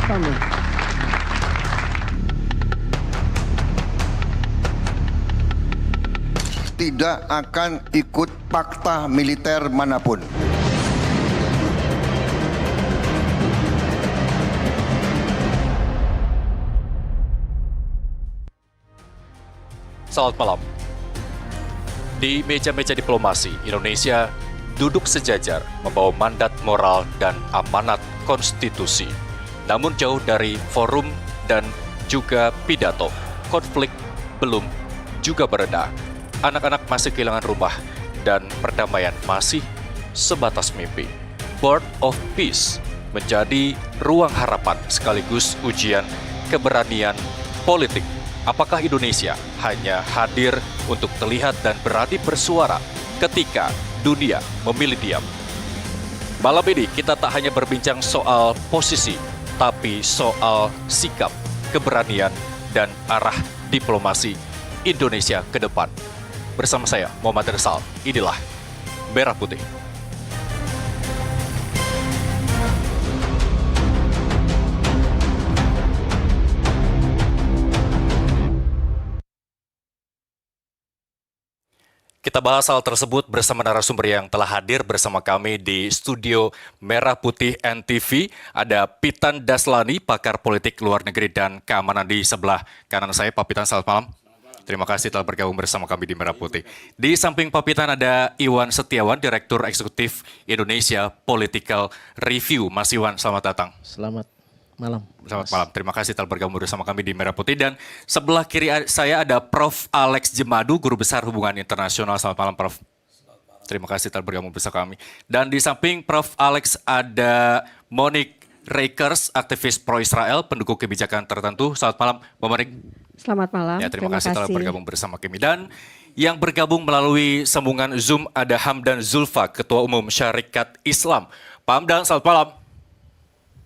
Amin. Tidak akan ikut fakta militer manapun. Selamat malam. Di meja-meja diplomasi, Indonesia duduk sejajar membawa mandat moral dan amanat konstitusi. Namun jauh dari forum dan juga pidato, konflik belum juga bereda. Anak-anak masih kehilangan rumah dan perdamaian masih sebatas mimpi. Board of Peace menjadi ruang harapan sekaligus ujian keberanian politik. Apakah Indonesia hanya hadir untuk terlihat dan berani bersuara ketika dunia memilih diam? Malam ini kita tak hanya berbincang soal posisi, tapi soal sikap, keberanian, dan arah diplomasi Indonesia ke depan. Bersama saya, Muhammad Rizal, inilah Merah Putih. Kita bahas hal tersebut bersama narasumber yang telah hadir bersama kami di studio Merah Putih NTV. Ada Pitan Daslani, pakar politik luar negeri dan keamanan di sebelah kanan saya. Pak Pitan, selamat malam. Terima kasih telah bergabung bersama kami di Merah Putih. Di samping Pak Pitan ada Iwan Setiawan, Direktur Eksekutif Indonesia Political Review. Mas Iwan, selamat datang. Selamat malam. Selamat malam. Terima kasih telah bergabung bersama kami di Merah Putih. Dan sebelah kiri saya ada Prof. Alex Jemadu, Guru Besar Hubungan Internasional. Selamat malam, Prof. Terima kasih telah bergabung bersama kami. Dan di samping Prof. Alex ada Monique Rakers, aktivis pro-Israel, pendukung kebijakan tertentu. Selamat malam, Mbak Monique. Selamat malam. Ya, terima kasih telah bergabung bersama kami. Dan yang bergabung melalui sambungan Zoom ada Hamdan Zulfa, Ketua Umum Syarikat Islam. Pak Hamdan, selamat malam.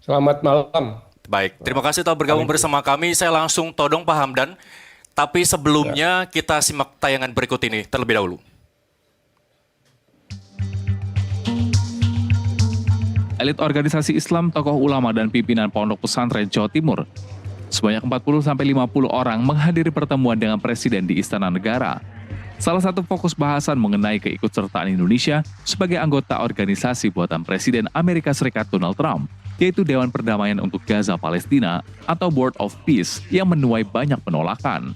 Selamat malam. Baik, terima kasih telah bergabung bersama kami. Saya langsung todong Pak Hamdan. Tapi sebelumnya kita simak tayangan berikut ini terlebih dahulu. Elit organisasi Islam, tokoh ulama, dan pimpinan pondok pesantren Jawa Timur sebanyak 40-50 orang menghadiri pertemuan dengan Presiden di Istana Negara. Salah satu fokus bahasan mengenai keikutsertaan Indonesia sebagai anggota organisasi buatan Presiden Amerika Serikat Donald Trump, yaitu Dewan Perdamaian untuk Gaza Palestina atau Board of Peace yang menuai banyak penolakan.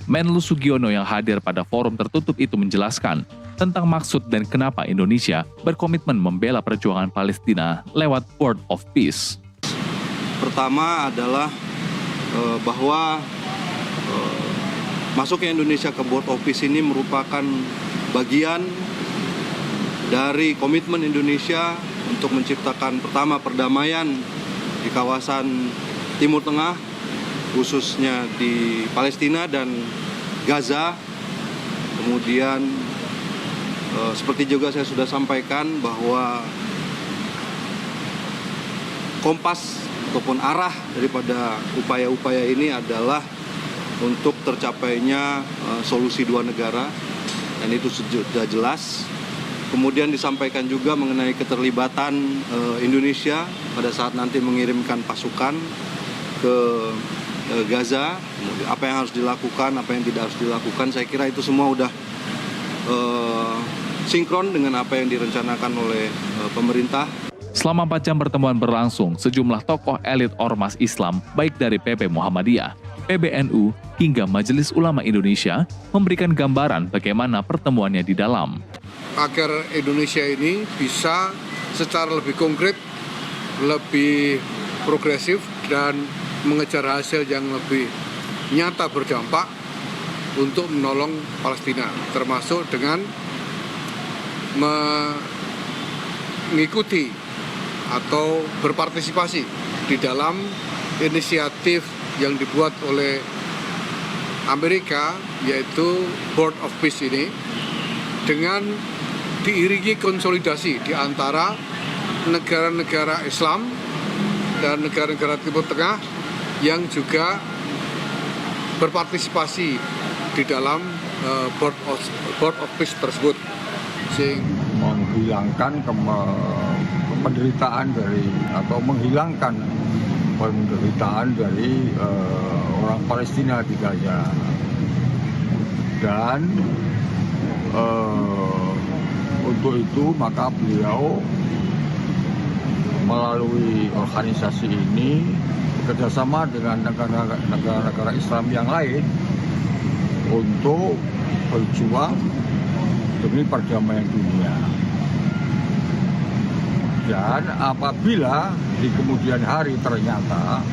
Menlu Sugiono yang hadir pada forum tertutup itu menjelaskan tentang maksud dan kenapa Indonesia berkomitmen membela perjuangan Palestina lewat Board of Peace. Pertama adalah bahwa masuknya Indonesia ke Board of Peace ini merupakan bagian dari komitmen Indonesia untuk menciptakan pertama perdamaian di kawasan Timur Tengah, khususnya di Palestina dan Gaza. Kemudian seperti juga saya sudah sampaikan bahwa kompas ataupun arah daripada upaya-upaya ini adalah untuk tercapainya solusi dua negara, dan itu sudah jelas. Kemudian disampaikan juga mengenai keterlibatan Indonesia pada saat nanti mengirimkan pasukan ke Gaza, apa yang harus dilakukan, apa yang tidak harus dilakukan. Saya kira itu semua udah sinkron dengan apa yang direncanakan oleh pemerintah. Selama 4 jam pertemuan berlangsung, sejumlah tokoh elit ormas Islam, baik dari PP Muhammadiyah, PBNU, hingga Majelis Ulama Indonesia, memberikan gambaran bagaimana pertemuannya di dalam. Agar Indonesia ini bisa secara lebih konkret, lebih progresif, dan mengejar hasil yang lebih nyata berdampak untuk menolong Palestina, termasuk dengan mengikuti atau berpartisipasi di dalam inisiatif yang dibuat oleh Amerika, yaitu Board of Peace ini, dengan diiringi konsolidasi di antara negara-negara Islam dan negara-negara Timur Tengah yang juga berpartisipasi di dalam Board of Peace tersebut. Menghilangkan penderitaan dari atau menghilangkan penderitaan dari orang Palestina di Gaza. Dan untuk itu maka beliau melalui organisasi ini bekerjasama dengan negara-negara Islam yang lain untuk berjuang demi perdamaian dunia. Dan apabila di kemudian hari ternyata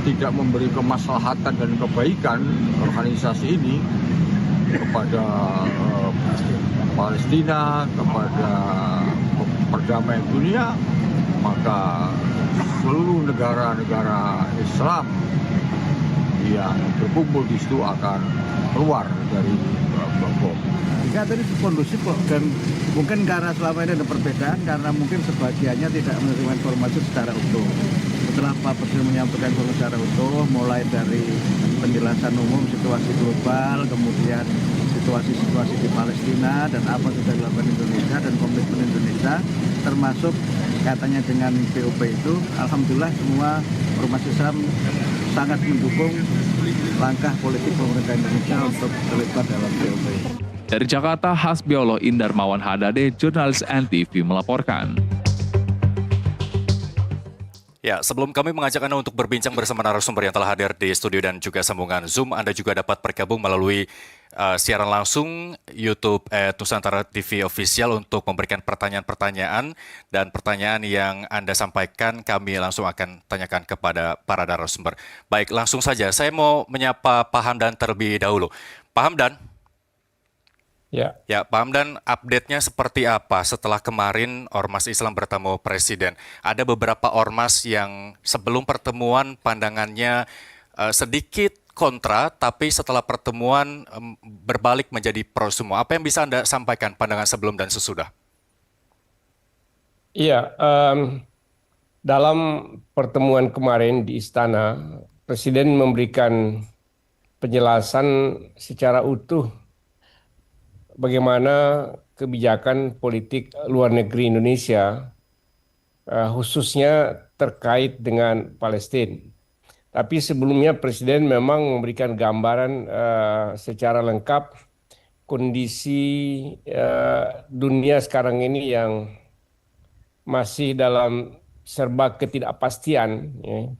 tidak memberi kemaslahatan dan kebaikan organisasi ini kepada Palestina, kepada perdamaian dunia, maka seluruh negara-negara Islam yang berkumpul di situ akan keluar dari kelompok. Jika tadi kondusif kok, dan mungkin karena selama ini ada perbedaan karena mungkin sebagiannya tidak menerima informasi secara utuh. Setelah Pak Presiden menyampaikan informasi secara utuh, mulai dari penjelasan umum situasi global, kemudian situasi di Palestina dan apa yang sudah dilakukan Indonesia dan komitmen Indonesia, termasuk katanya dengan POP itu, alhamdulillah semua ormas Islam sangat mendukung langkah politik pemerintah Indonesia untuk terlibat dalam POP. Dari Jakarta, Hasbiollah Indarmawan Hadade, jurnalis NTV melaporkan. Ya, sebelum kami mengajak Anda untuk berbincang bersama narasumber yang telah hadir di studio dan juga sambungan Zoom, Anda juga dapat bergabung melalui siaran langsung YouTube Nusantara TV Official untuk memberikan pertanyaan-pertanyaan, dan pertanyaan yang Anda sampaikan kami langsung akan tanyakan kepada para narasumber. Baik, langsung saja saya mau menyapa Pak Hamdan terlebih dahulu. Pak Hamdan. Ya, Pak Hamdan, update-nya seperti apa setelah kemarin Ormas Islam bertemu Presiden? Ada beberapa ormas yang sebelum pertemuan pandangannya sedikit kontra, tapi setelah pertemuan berbalik menjadi pro semua. Apa yang bisa Anda sampaikan pandangan sebelum dan sesudah? Iya, dalam pertemuan kemarin di Istana, Presiden memberikan penjelasan secara utuh bagaimana kebijakan politik luar negeri Indonesia, khususnya terkait dengan Palestina. Tapi sebelumnya Presiden memang memberikan gambaran secara lengkap kondisi dunia sekarang ini yang masih dalam serba ketidakpastian, ya.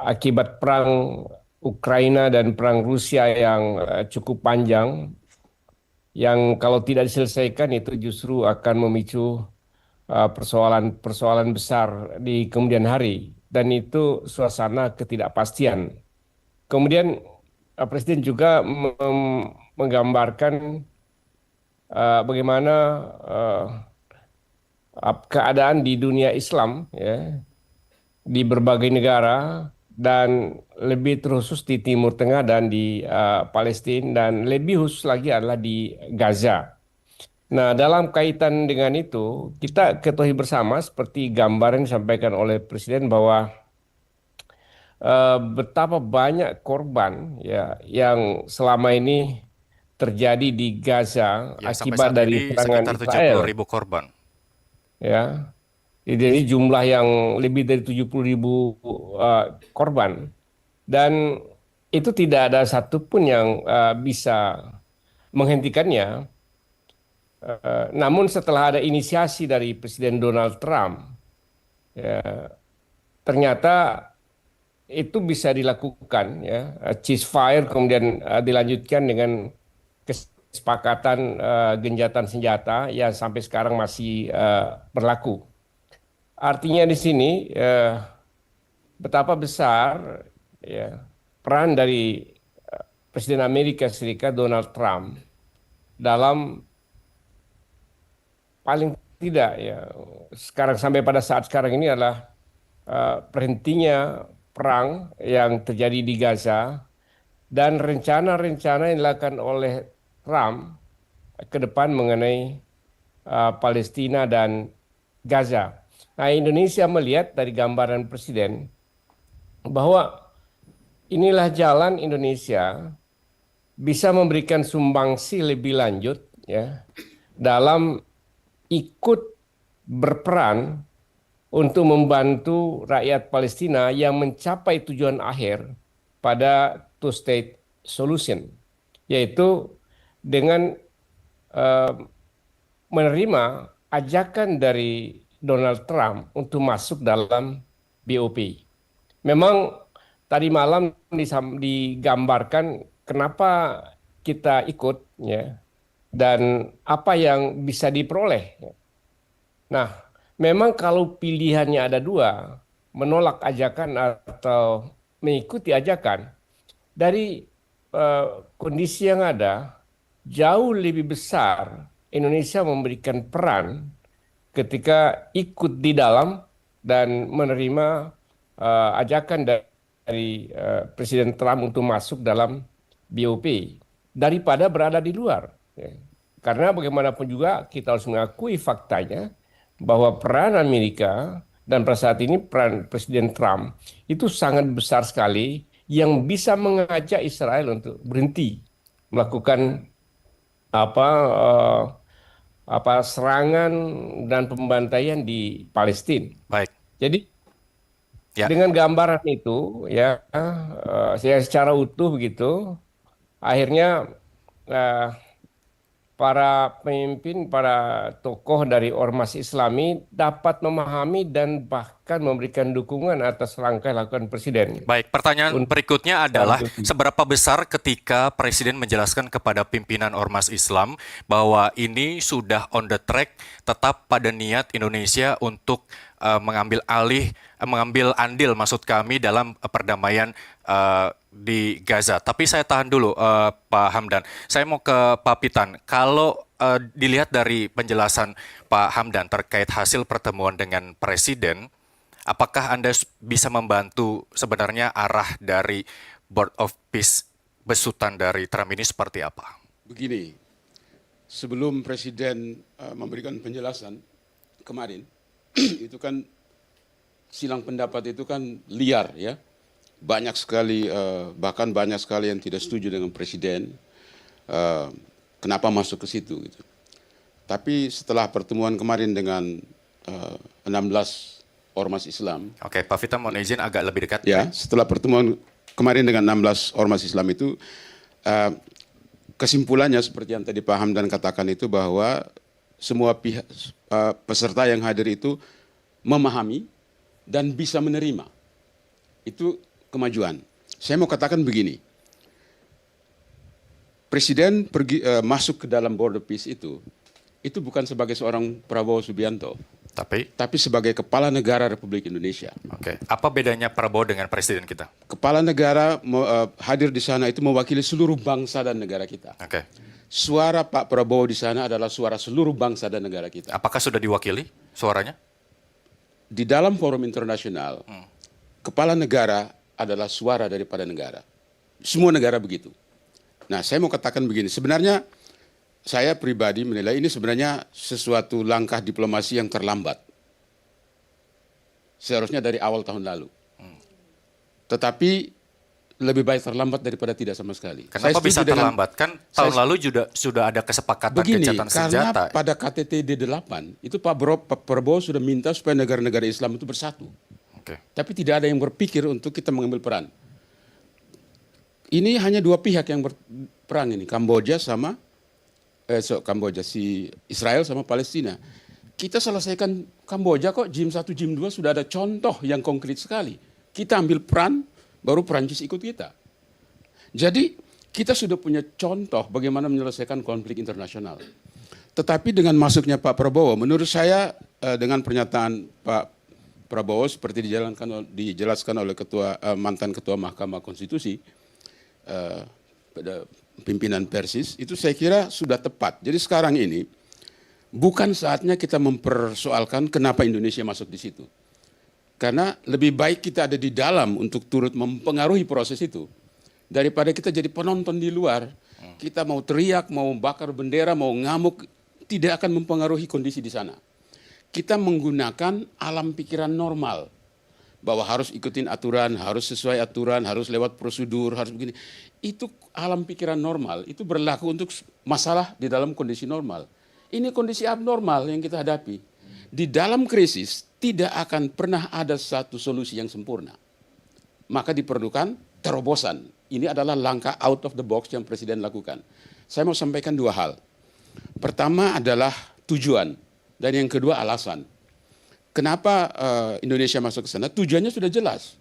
Akibat perang Ukraina dan perang Rusia yang cukup panjang, yang kalau tidak diselesaikan itu justru akan memicu persoalan besar di kemudian hari, dan itu suasana ketidakpastian. Kemudian Presiden juga menggambarkan bagaimana keadaan di dunia Islam, ya, di berbagai negara, dan lebih terkhusus di Timur Tengah dan di Palestina, dan lebih khusus lagi adalah di Gaza. Nah, dalam kaitan dengan itu, kita ketahui bersama seperti gambaran yang disampaikan oleh Presiden bahwa betapa banyak korban, ya, yang selama ini terjadi di Gaza Ya, akibat dari serangan sekitar Israel. 70.000 korban. Ya. Jadi jumlah yang lebih dari 70.000 korban, dan itu tidak ada satupun yang bisa menghentikannya. Namun setelah ada inisiasi dari Presiden Donald Trump, ya, ternyata itu bisa dilakukan, ya, ceasefire, kemudian dilanjutkan dengan kesepakatan gencatan senjata yang sampai sekarang masih berlaku. Artinya di sini betapa besar, ya, peran dari Presiden Amerika Serikat Donald Trump dalam paling tidak, ya, sekarang sampai pada saat sekarang ini adalah berhentinya perang yang terjadi di Gaza dan rencana-rencana yang dilakukan oleh Trump ke depan mengenai Palestina dan Gaza. Nah, Indonesia melihat dari gambaran Presiden bahwa inilah jalan Indonesia bisa memberikan sumbangsi lebih lanjut, ya, dalam ikut berperan untuk membantu rakyat Palestina yang mencapai tujuan akhir pada two-state solution, yaitu dengan menerima ajakan dari Donald Trump untuk masuk dalam BOP. Memang tadi malam digambarkan kenapa kita ikut, ya, dan apa yang bisa diperoleh. Nah, memang kalau pilihannya ada dua, menolak ajakan atau mengikuti ajakan, dari kondisi yang ada, jauh lebih besar Indonesia memberikan peran ketika ikut di dalam dan menerima ajakan dari Presiden Trump untuk masuk dalam BOP daripada berada di luar. Karena bagaimanapun juga kita harus mengakui faktanya bahwa peran Amerika dan pada saat ini peran Presiden Trump itu sangat besar sekali yang bisa mengajak Israel untuk berhenti melakukan serangan dan pembantaian di Palestina. Baik. Jadi Ya. dengan gambaran itu, ya, saya secara utuh begitu, akhirnya para pemimpin, para tokoh dari ormas Islami dapat memahami dan bahkan memberikan dukungan atas langkah yang dilakukan Presiden. Baik, pertanyaan berikutnya adalah seberapa besar ketika Presiden menjelaskan kepada pimpinan ormas Islam bahwa ini sudah on the track, tetap pada niat Indonesia untuk mengambil andil maksud kami dalam perdamaian di Gaza. Tapi saya tahan dulu Pak Hamdan. Saya mau ke Pak Pitan. Kalau dilihat dari penjelasan Pak Hamdan terkait hasil pertemuan dengan Presiden, apakah Anda bisa membantu sebenarnya arah dari Board of Peace besutan dari Trump ini seperti apa? Begini, sebelum Presiden memberikan penjelasan kemarin, itu kan silang pendapat itu kan liar, ya. Banyak sekali, bahkan banyak sekali yang tidak setuju dengan Presiden. Kenapa masuk ke situ? Gitu. Tapi setelah pertemuan kemarin dengan 16 ormas Islam. Oke, Pak Vita mohon izin agak lebih dekat. Ya, setelah pertemuan kemarin dengan 16 ormas Islam itu, kesimpulannya seperti yang tadi Pak Hamdan katakan itu bahwa semua pihak peserta yang hadir itu memahami dan bisa menerima. Itu kemajuan. Saya mau katakan begini, Presiden masuk ke dalam Board of Peace itu bukan sebagai seorang Prabowo Subianto, tapi sebagai Kepala Negara Republik Indonesia. Oke, apa bedanya Prabowo dengan Presiden kita? Kepala negara hadir di sana itu mewakili seluruh bangsa dan negara kita. Oke. Suara Pak Prabowo di sana adalah suara seluruh bangsa dan negara kita. Apakah sudah diwakili suaranya? Di dalam forum internasional, kepala negara adalah suara daripada negara. Semua negara begitu. Nah, saya mau katakan begini, sebenarnya saya pribadi menilai ini sebenarnya sesuatu langkah diplomasi yang terlambat. Seharusnya dari awal tahun lalu. Tetapi lebih baik terlambat daripada tidak sama sekali. Kenapa bisa terlambat? Kan tahun lalu sudah ada kesepakatan gencatan senjata. Karena pada KTT D8 itu Pak Prabowo sudah minta supaya negara-negara Islam itu bersatu. Oke. Tapi tidak ada yang berpikir untuk kita mengambil peran. Ini hanya dua pihak yang berperang ini, Kamboja sama Israel sama Palestina. Kita selesaikan Kamboja kok, JIM 1, JIM 2 sudah ada contoh yang konkret sekali. Kita ambil peran, baru Perancis ikut kita. Jadi kita sudah punya contoh bagaimana menyelesaikan konflik internasional. Tetapi dengan masuknya Pak Prabowo, menurut saya dengan pernyataan Pak Prabowo seperti dijelaskan oleh mantan Ketua Mahkamah Konstitusi, pada pimpinan Persis, itu saya kira sudah tepat. Jadi sekarang ini bukan saatnya kita mempersoalkan kenapa Indonesia masuk di situ. Karena lebih baik kita ada di dalam untuk turut mempengaruhi proses itu daripada kita jadi penonton di luar. Kita mau teriak, mau bakar bendera, mau ngamuk, tidak akan mempengaruhi kondisi di sana. Kita menggunakan alam pikiran normal bahwa harus ikutin aturan, harus sesuai aturan, harus lewat prosedur, harus begini. Itu alam pikiran normal, itu berlaku untuk masalah di dalam kondisi normal. Ini kondisi abnormal yang kita hadapi. di dalam krisis tidak akan pernah ada satu solusi yang sempurna. Maka diperlukan terobosan. Ini adalah langkah out of the box yang Presiden lakukan. Saya mau sampaikan dua hal. Pertama adalah tujuan, dan yang kedua alasan. Kenapa Indonesia masuk ke sana? Tujuannya sudah jelas.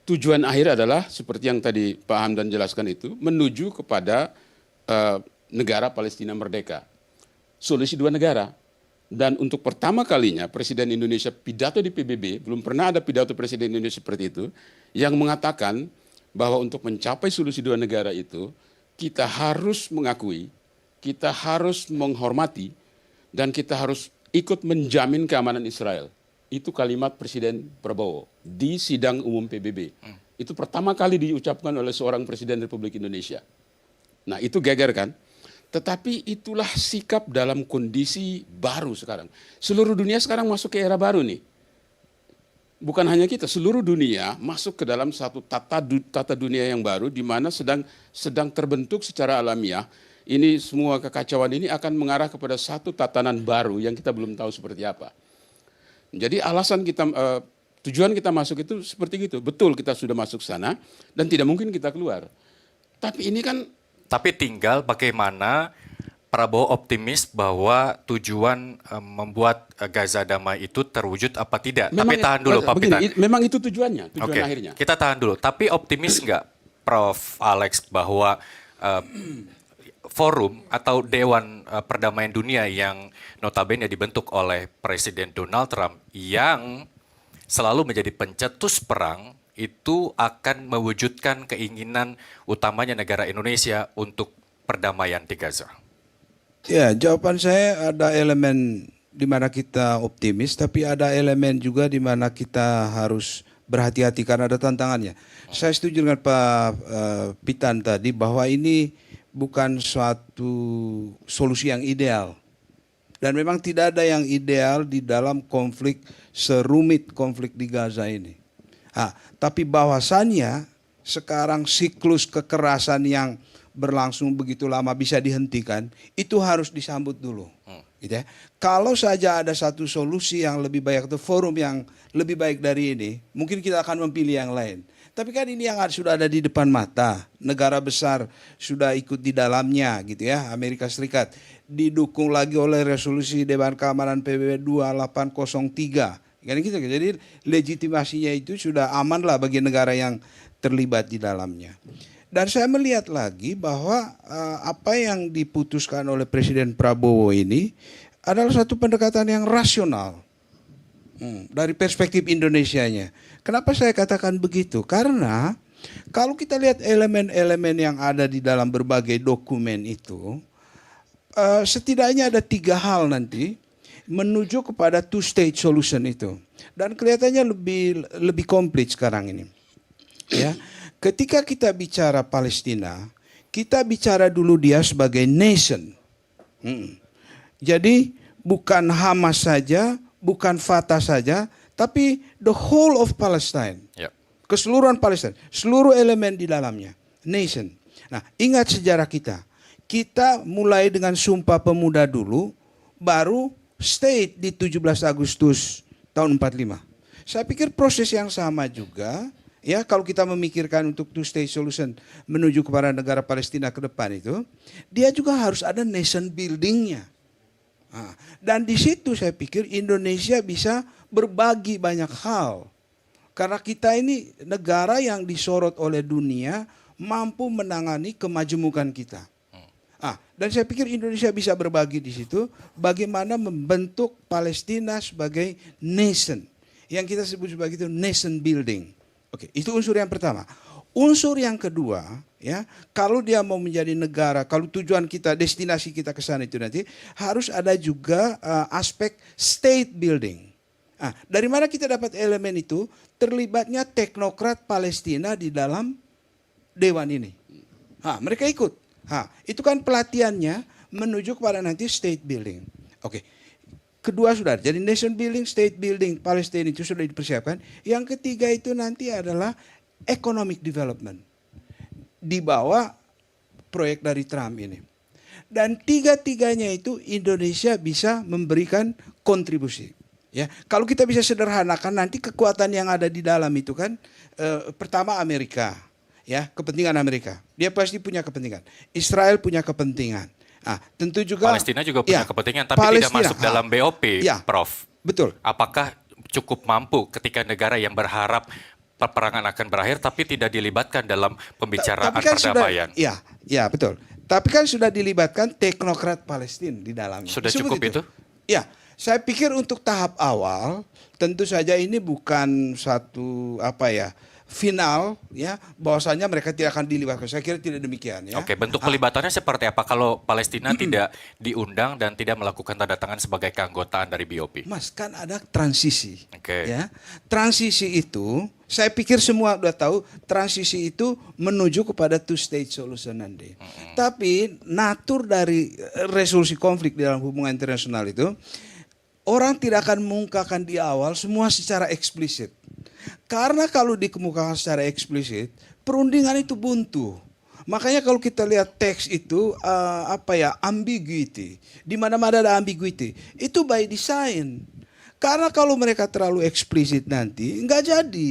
Tujuan akhir adalah seperti yang tadi Pak Hamdan jelaskan itu, menuju kepada negara Palestina merdeka. Solusi dua negara. Dan untuk pertama kalinya Presiden Indonesia pidato di PBB, belum pernah ada pidato Presiden Indonesia seperti itu, yang mengatakan bahwa untuk mencapai solusi dua negara itu, kita harus mengakui, kita harus menghormati, dan kita harus ikut menjamin keamanan Israel. Itu kalimat Presiden Prabowo di sidang umum PBB. Itu pertama kali diucapkan oleh seorang Presiden Republik Indonesia. Nah itu geger kan? Tetapi itulah sikap dalam kondisi baru sekarang. Seluruh dunia sekarang masuk ke era baru nih. Bukan hanya kita, seluruh dunia masuk ke dalam satu tata dunia yang baru di mana sedang terbentuk secara alamiah. Ini semua kekacauan ini akan mengarah kepada satu tatanan baru yang kita belum tahu seperti apa. Jadi alasan kita, tujuan kita masuk itu seperti itu. Betul kita sudah masuk sana dan tidak mungkin kita keluar. Tapi ini kan... Tapi tinggal bagaimana Prabowo optimis bahwa tujuan membuat Gaza damai itu terwujud apa tidak. Memang, tapi tahan dulu Pak Pitan. Memang itu tujuan akhirnya. Kita tahan dulu. Tapi optimis nggak Prof. Alex bahwa forum atau Dewan Perdamaian Dunia yang notabene dibentuk oleh Presiden Donald Trump yang selalu menjadi pencetus perang itu akan mewujudkan keinginan utamanya negara Indonesia untuk perdamaian di Gaza? Ya, jawaban saya ada elemen di mana kita optimis, tapi ada elemen juga di mana kita harus berhati-hati karena ada tantangannya. Saya setuju dengan Pak Pitan tadi bahwa ini bukan suatu solusi yang ideal. Dan memang tidak ada yang ideal di dalam konflik, serumit konflik di Gaza ini. Tapi bahwasannya sekarang siklus kekerasan yang berlangsung begitu lama bisa dihentikan, itu harus disambut dulu. Gitu ya. Kalau saja ada satu solusi yang lebih baik atau forum yang lebih baik dari ini, mungkin kita akan memilih yang lain. Tapi kan ini yang sudah ada di depan mata, negara besar sudah ikut di dalamnya gitu ya, Amerika Serikat. Didukung lagi oleh resolusi Dewan Keamanan PBB 2803. Kan gitu. Jadi legitimasinya itu sudah aman lah bagi negara yang terlibat di dalamnya. Dan saya melihat lagi bahwa apa yang diputuskan oleh Presiden Prabowo ini adalah satu pendekatan yang rasional dari perspektif Indonesianya. Kenapa saya katakan begitu? Karena kalau kita lihat elemen-elemen yang ada di dalam berbagai dokumen itu, setidaknya ada 3 hal nanti menuju kepada two-state solution itu. Dan kelihatannya lebih komplit sekarang ini. Ya, ketika kita bicara Palestina, kita bicara dulu dia sebagai nation. Jadi bukan Hamas saja, bukan Fatah saja, tapi the whole of Palestine. Ya. Keseluruhan Palestina, seluruh elemen di dalamnya, nation. Nah, ingat sejarah kita. Kita mulai dengan Sumpah Pemuda dulu, baru state di 17 Agustus tahun 45. Saya pikir proses yang sama juga, ya kalau kita memikirkan untuk two state solution menuju kepada negara Palestina ke depan itu, dia juga harus ada nation buildingnya. Dan di situ saya pikir Indonesia bisa berbagi banyak hal. Karena kita ini negara yang disorot oleh dunia mampu menangani kemajemukan kita. Dan saya pikir Indonesia bisa berbagi di situ bagaimana membentuk Palestina sebagai nation. Yang kita sebut sebagai itu nation building. Oke, itu unsur yang pertama. Unsur yang kedua, ya, kalau dia mau menjadi negara, kalau tujuan kita, destinasi kita ke sana itu nanti harus ada juga aspek state building. Dari mana kita dapat elemen itu? Terlibatnya teknokrat Palestina di dalam dewan ini. Mereka ikut. Itu kan pelatihannya menuju kepada nanti state building. Oke. Kedua sudah, jadi nation building, state building, Palestina itu sudah dipersiapkan. Yang ketiga itu nanti adalah economic development. Di bawah proyek dari Trump ini. Dan tiga-tiganya itu Indonesia bisa memberikan kontribusi. Ya, kalau kita bisa sederhanakan nanti kekuatan yang ada di dalam itu kan pertama Amerika, ya kepentingan Amerika, dia pasti punya kepentingan. Israel punya kepentingan. Nah, tentu juga Palestina juga punya kepentingan, tapi tidak Palestina, masuk dalam BOP, Prof. Betul. Apakah cukup mampu ketika negara yang berharap peperangan akan berakhir, tapi tidak dilibatkan dalam pembicaraan Tapi kan perdamaian? Ya betul. Tapi kan sudah dilibatkan teknokrat Palestina di dalamnya. Sudah Disebut cukup itu? Ya, saya pikir untuk tahap awal tentu saja ini bukan satu final ya, bahwasanya mereka tidak akan dilibatkan. Saya kira tidak demikian ya. Oke, bentuk pelibatannya seperti apa kalau Palestina tidak diundang dan tidak melakukan tanda tangan sebagai keanggotaan dari BOP? Mas, kan ada transisi. Oke. Ya. Transisi itu saya pikir semua sudah tahu, transisi itu menuju kepada two state solution nanti. Tapi natur dari resolusi konflik di dalam hubungan internasional itu orang tidak akan mengungkapkan di awal semua secara eksplisit. Karena kalau dikemukakan secara eksplisit, perundingan itu buntu. Makanya kalau kita lihat teks itu ambiguity. Di mana-mana ada ambiguity. Itu by design. Karena kalau mereka terlalu eksplisit nanti nggak jadi.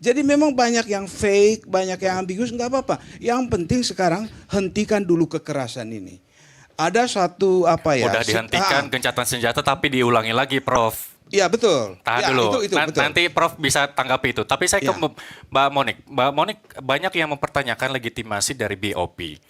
Jadi memang banyak yang fake, banyak yang ambigus, nggak apa-apa. Yang penting sekarang hentikan dulu kekerasan ini. Ada satu Udah dihentikan gencatan senjata tapi diulangi lagi, Prof. Iya betul. Tahan dulu. Itu betul. Nanti Prof bisa tanggapi itu. Tapi saya ke Mbak Monik. Mbak Monik, banyak yang mempertanyakan legitimasi dari BOP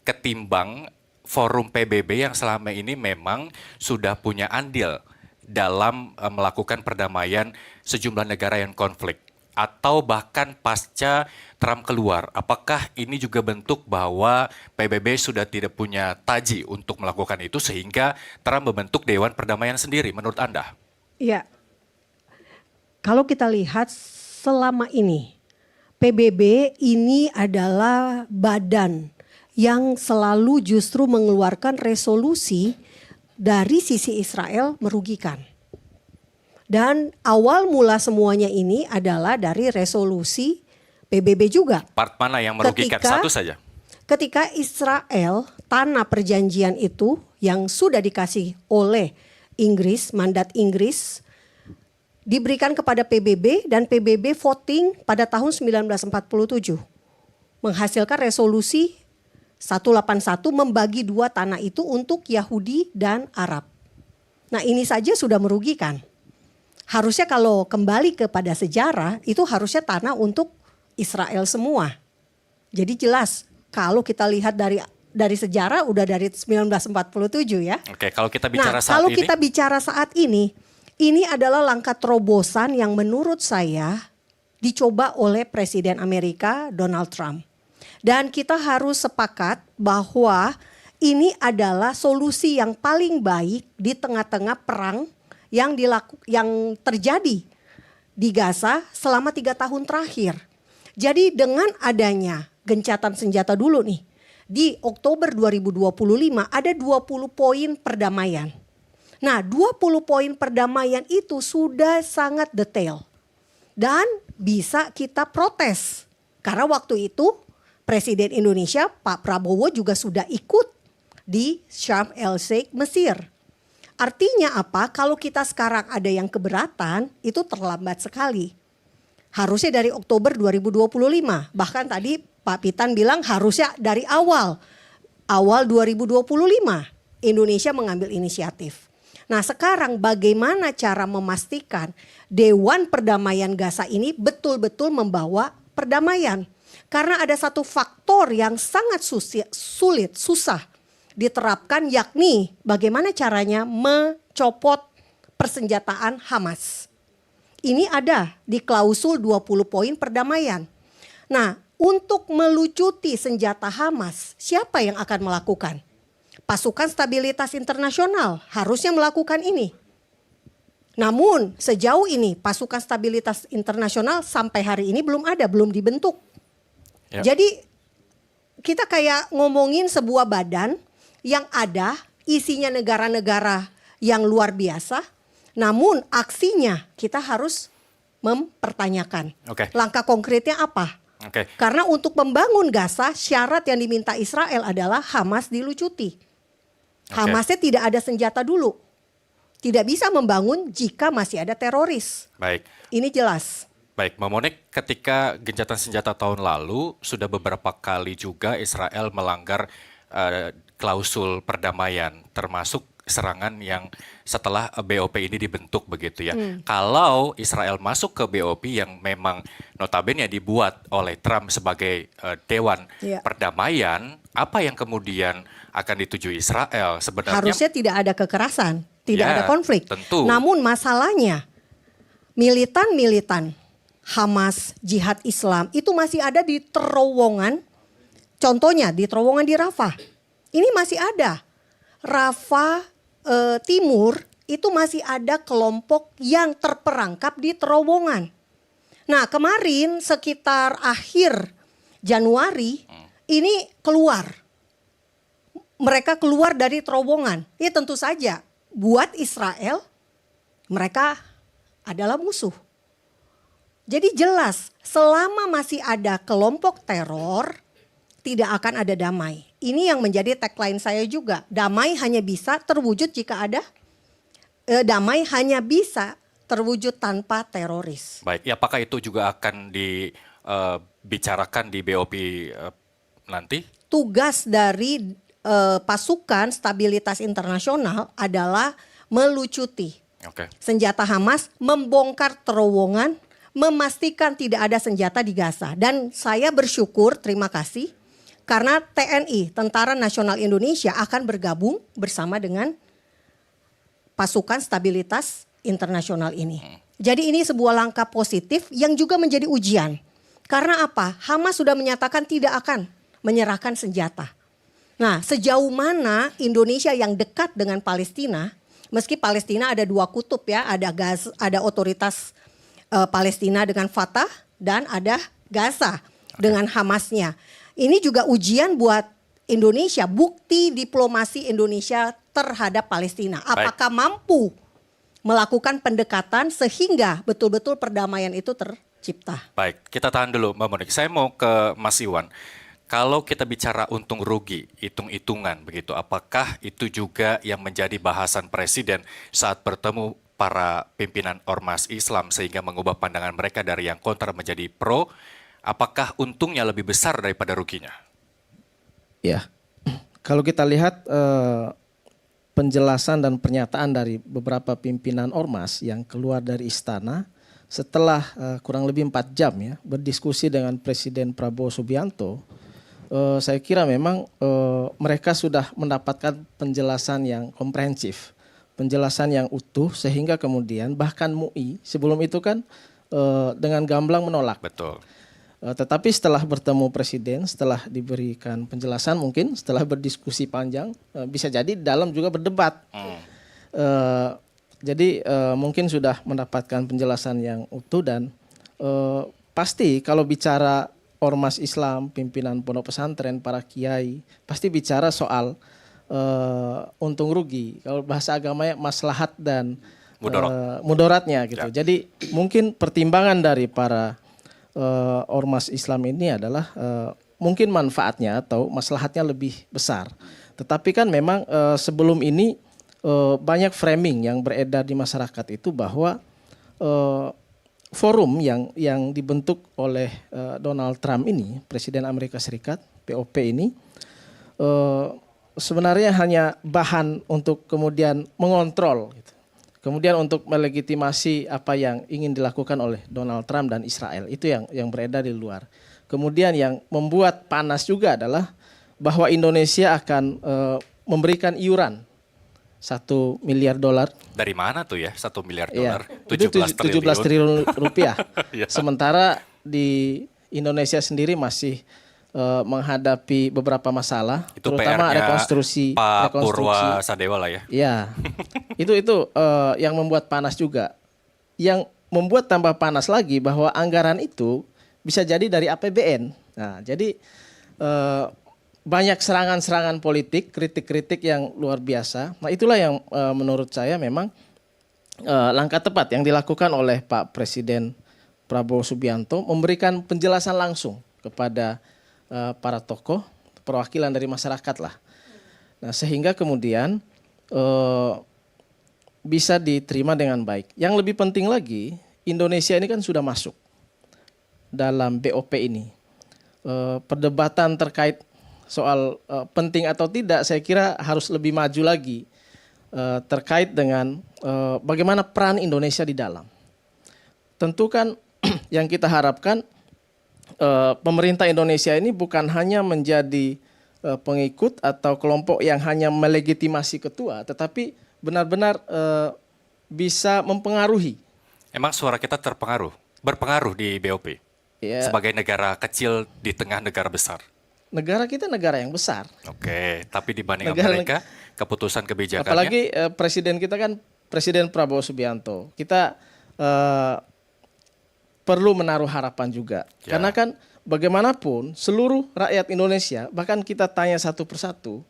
ketimbang forum PBB yang selama ini memang sudah punya andil dalam melakukan perdamaian sejumlah negara yang konflik. Atau bahkan pasca Trump keluar, apakah ini juga bentuk bahwa PBB sudah tidak punya taji untuk melakukan itu sehingga Trump membentuk Dewan Perdamaian sendiri menurut Anda? Ya, kalau kita lihat selama ini PBB ini adalah badan yang selalu justru mengeluarkan resolusi dari sisi Israel merugikan. Dan awal mula semuanya ini adalah dari resolusi PBB juga. Part mana yang merugikan? Satu saja. Ketika Israel, tanah perjanjian itu yang sudah dikasih oleh Inggris, mandat Inggris, diberikan kepada PBB dan PBB voting pada tahun 1947. Menghasilkan resolusi 181 membagi dua tanah itu untuk Yahudi dan Arab. Nah ini saja sudah merugikan. Harusnya kalau kembali kepada sejarah itu harusnya tanah untuk Israel semua. Jadi jelas kalau kita lihat dari sejarah udah dari 1947 ya. Oke, kalau kita bicara saat kalau ini. kita bicara saat ini adalah langkah terobosan yang menurut saya dicoba oleh Presiden Amerika Donald Trump. Dan kita harus sepakat bahwa ini adalah solusi yang paling baik di tengah-tengah perang yang terjadi di Gaza selama 3 tahun terakhir. Jadi dengan adanya gencatan senjata dulu nih, di Oktober 2025 ada 20 poin perdamaian. Nah 20 poin perdamaian itu sudah sangat detail dan bisa kita protes. Karena waktu itu Presiden Indonesia Pak Prabowo juga sudah ikut di Sharm el-Sheikh, Mesir. Artinya apa? Kalau kita sekarang ada yang keberatan, itu terlambat sekali. Harusnya dari Oktober 2025. Bahkan tadi Pak Pitan bilang harusnya dari awal 2025 Indonesia mengambil inisiatif. Nah sekarang bagaimana cara memastikan Dewan Perdamaian Gaza ini betul-betul membawa perdamaian. Karena ada satu faktor yang sangat sulit, susah diterapkan, yakni bagaimana caranya mencopot persenjataan Hamas. Ini ada di klausul 20 poin perdamaian. Nah, untuk melucuti senjata Hamas, siapa yang akan melakukan? Pasukan Stabilitas Internasional harusnya melakukan ini. Namun sejauh ini pasukan Stabilitas Internasional sampai hari ini belum ada, belum dibentuk. Ya. Jadi kita kayak ngomongin sebuah badan yang ada isinya negara-negara yang luar biasa, namun aksinya kita harus mempertanyakan. Langkah konkretnya apa? Oke. Karena untuk membangun Gaza, syarat yang diminta Israel adalah Hamas dilucuti. Hamasnya tidak ada senjata dulu. Tidak bisa membangun jika masih ada teroris. Baik. Ini jelas. Baik, Mbak Monik, ketika gencatan senjata tahun lalu, sudah beberapa kali juga Israel melanggar klausul perdamaian, termasuk serangan yang setelah BOP ini dibentuk begitu ya. Kalau Israel masuk ke BOP yang memang notabene dibuat oleh Trump sebagai Dewan Perdamaian, apa yang kemudian akan dituju Israel? Sebenarnya Harusnya tidak ada kekerasan, tidak ada konflik. Tentu. Namun masalahnya militan-militan Hamas, Jihad Islam itu masih ada di terowongan. Contohnya di terowongan di Rafah. Ini masih ada. Rafah Timur itu masih ada kelompok yang terperangkap di terowongan. Nah, kemarin sekitar akhir Januari ini keluar. Mereka keluar dari terowongan. Ini tentu saja buat Israel mereka adalah musuh. Jadi jelas selama masih ada kelompok teror tidak akan ada damai. Ini yang menjadi tagline saya juga. Damai hanya bisa terwujud jika ada damai hanya bisa terwujud tanpa teroris. Baik, ya, apakah itu juga akan dibicarakan di BOP nanti? Tugas dari pasukan stabilitas internasional adalah melucuti senjata Hamas, membongkar terowongan, memastikan tidak ada senjata di Gaza. Dan saya bersyukur, terima kasih, karena TNI, Tentara Nasional Indonesia akan bergabung bersama dengan pasukan stabilitas internasional ini. Jadi ini sebuah langkah positif yang juga menjadi ujian. Karena apa? Hamas sudah menyatakan tidak akan menyerahkan senjata. Nah, sejauh mana Indonesia yang dekat dengan Palestina, meski Palestina ada dua kutub ya, ada otoritas Palestina dengan Fatah dan ada Gaza dengan Hamasnya. Ini juga ujian buat Indonesia, bukti diplomasi Indonesia terhadap Palestina. Apakah mampu melakukan pendekatan sehingga betul-betul perdamaian itu tercipta? Baik, kita tahan dulu Mbak Monik. Saya mau ke Mas Iwan. Kalau kita bicara untung rugi, hitung-hitungan begitu, apakah itu juga yang menjadi bahasan Presiden saat bertemu para pimpinan ormas Islam sehingga mengubah pandangan mereka dari yang kontra menjadi pro? Apakah untungnya lebih besar daripada ruginya? Ya, kalau kita lihat penjelasan dan pernyataan dari beberapa pimpinan ormas yang keluar dari istana setelah kurang lebih 4 jam ya berdiskusi dengan Presiden Prabowo Subianto, saya kira memang mereka sudah mendapatkan penjelasan yang komprehensif, penjelasan yang utuh, sehingga kemudian bahkan MUI sebelum itu kan dengan gamblang menolak. Betul. Tetapi setelah bertemu Presiden, setelah diberikan penjelasan, mungkin setelah berdiskusi panjang, bisa jadi dalam juga berdebat. Jadi mungkin sudah mendapatkan penjelasan yang utuh dan pasti kalau bicara ormas Islam, pimpinan pondok pesantren, para kiai, pasti bicara soal untung rugi. Kalau bahasa agamanya maslahat dan mudaratnya gitu. Ya. Jadi mungkin pertimbangan dari para ormas Islam ini adalah mungkin manfaatnya atau maslahatnya lebih besar. Tetapi kan memang sebelum ini banyak framing yang beredar di masyarakat itu bahwa forum yang dibentuk oleh Donald Trump ini, Presiden Amerika Serikat, BOP ini, sebenarnya hanya bahan untuk kemudian mengontrol gitu. Kemudian untuk melegitimasi apa yang ingin dilakukan oleh Donald Trump dan Israel, itu yang beredar di luar. Kemudian yang membuat panas juga adalah bahwa Indonesia akan memberikan iuran 1 miliar dolar. Dari mana tuh ya 1 miliar dolar? Ya, 17 triliun rupiah. Ya. Sementara di Indonesia sendiri masih menghadapi beberapa masalah, itu terutama rekonstruksi Purwa Sadewa lah ya. Ya, itu yang membuat panas juga. Yang membuat tambah panas lagi bahwa anggaran itu bisa jadi dari APBN. Nah, jadi banyak serangan-serangan politik, kritik-kritik yang luar biasa. Nah, itulah yang menurut saya memang langkah tepat yang dilakukan oleh Pak Presiden Prabowo Subianto, memberikan penjelasan langsung kepada para tokoh perwakilan dari masyarakat lah. Nah, sehingga kemudian bisa diterima dengan baik. Yang lebih penting lagi, Indonesia ini kan sudah masuk dalam BOP ini. Perdebatan terkait soal penting atau tidak, saya kira harus lebih maju lagi terkait dengan bagaimana peran Indonesia di dalam. Tentu kan yang kita harapkan pemerintah Indonesia ini bukan hanya menjadi pengikut atau kelompok yang hanya melegitimasi ketua, tetapi benar-benar bisa mempengaruhi. Emang suara kita berpengaruh di BOP? Ya, sebagai negara kecil di tengah negara besar. Negara kita negara yang besar. Oke, tapi dibanding Amerika, keputusan kebijakannya. Apalagi presiden kita kan Presiden Prabowo Subianto. Kita perlu menaruh harapan juga. Ya. Karena kan bagaimanapun seluruh rakyat Indonesia, bahkan kita tanya satu persatu,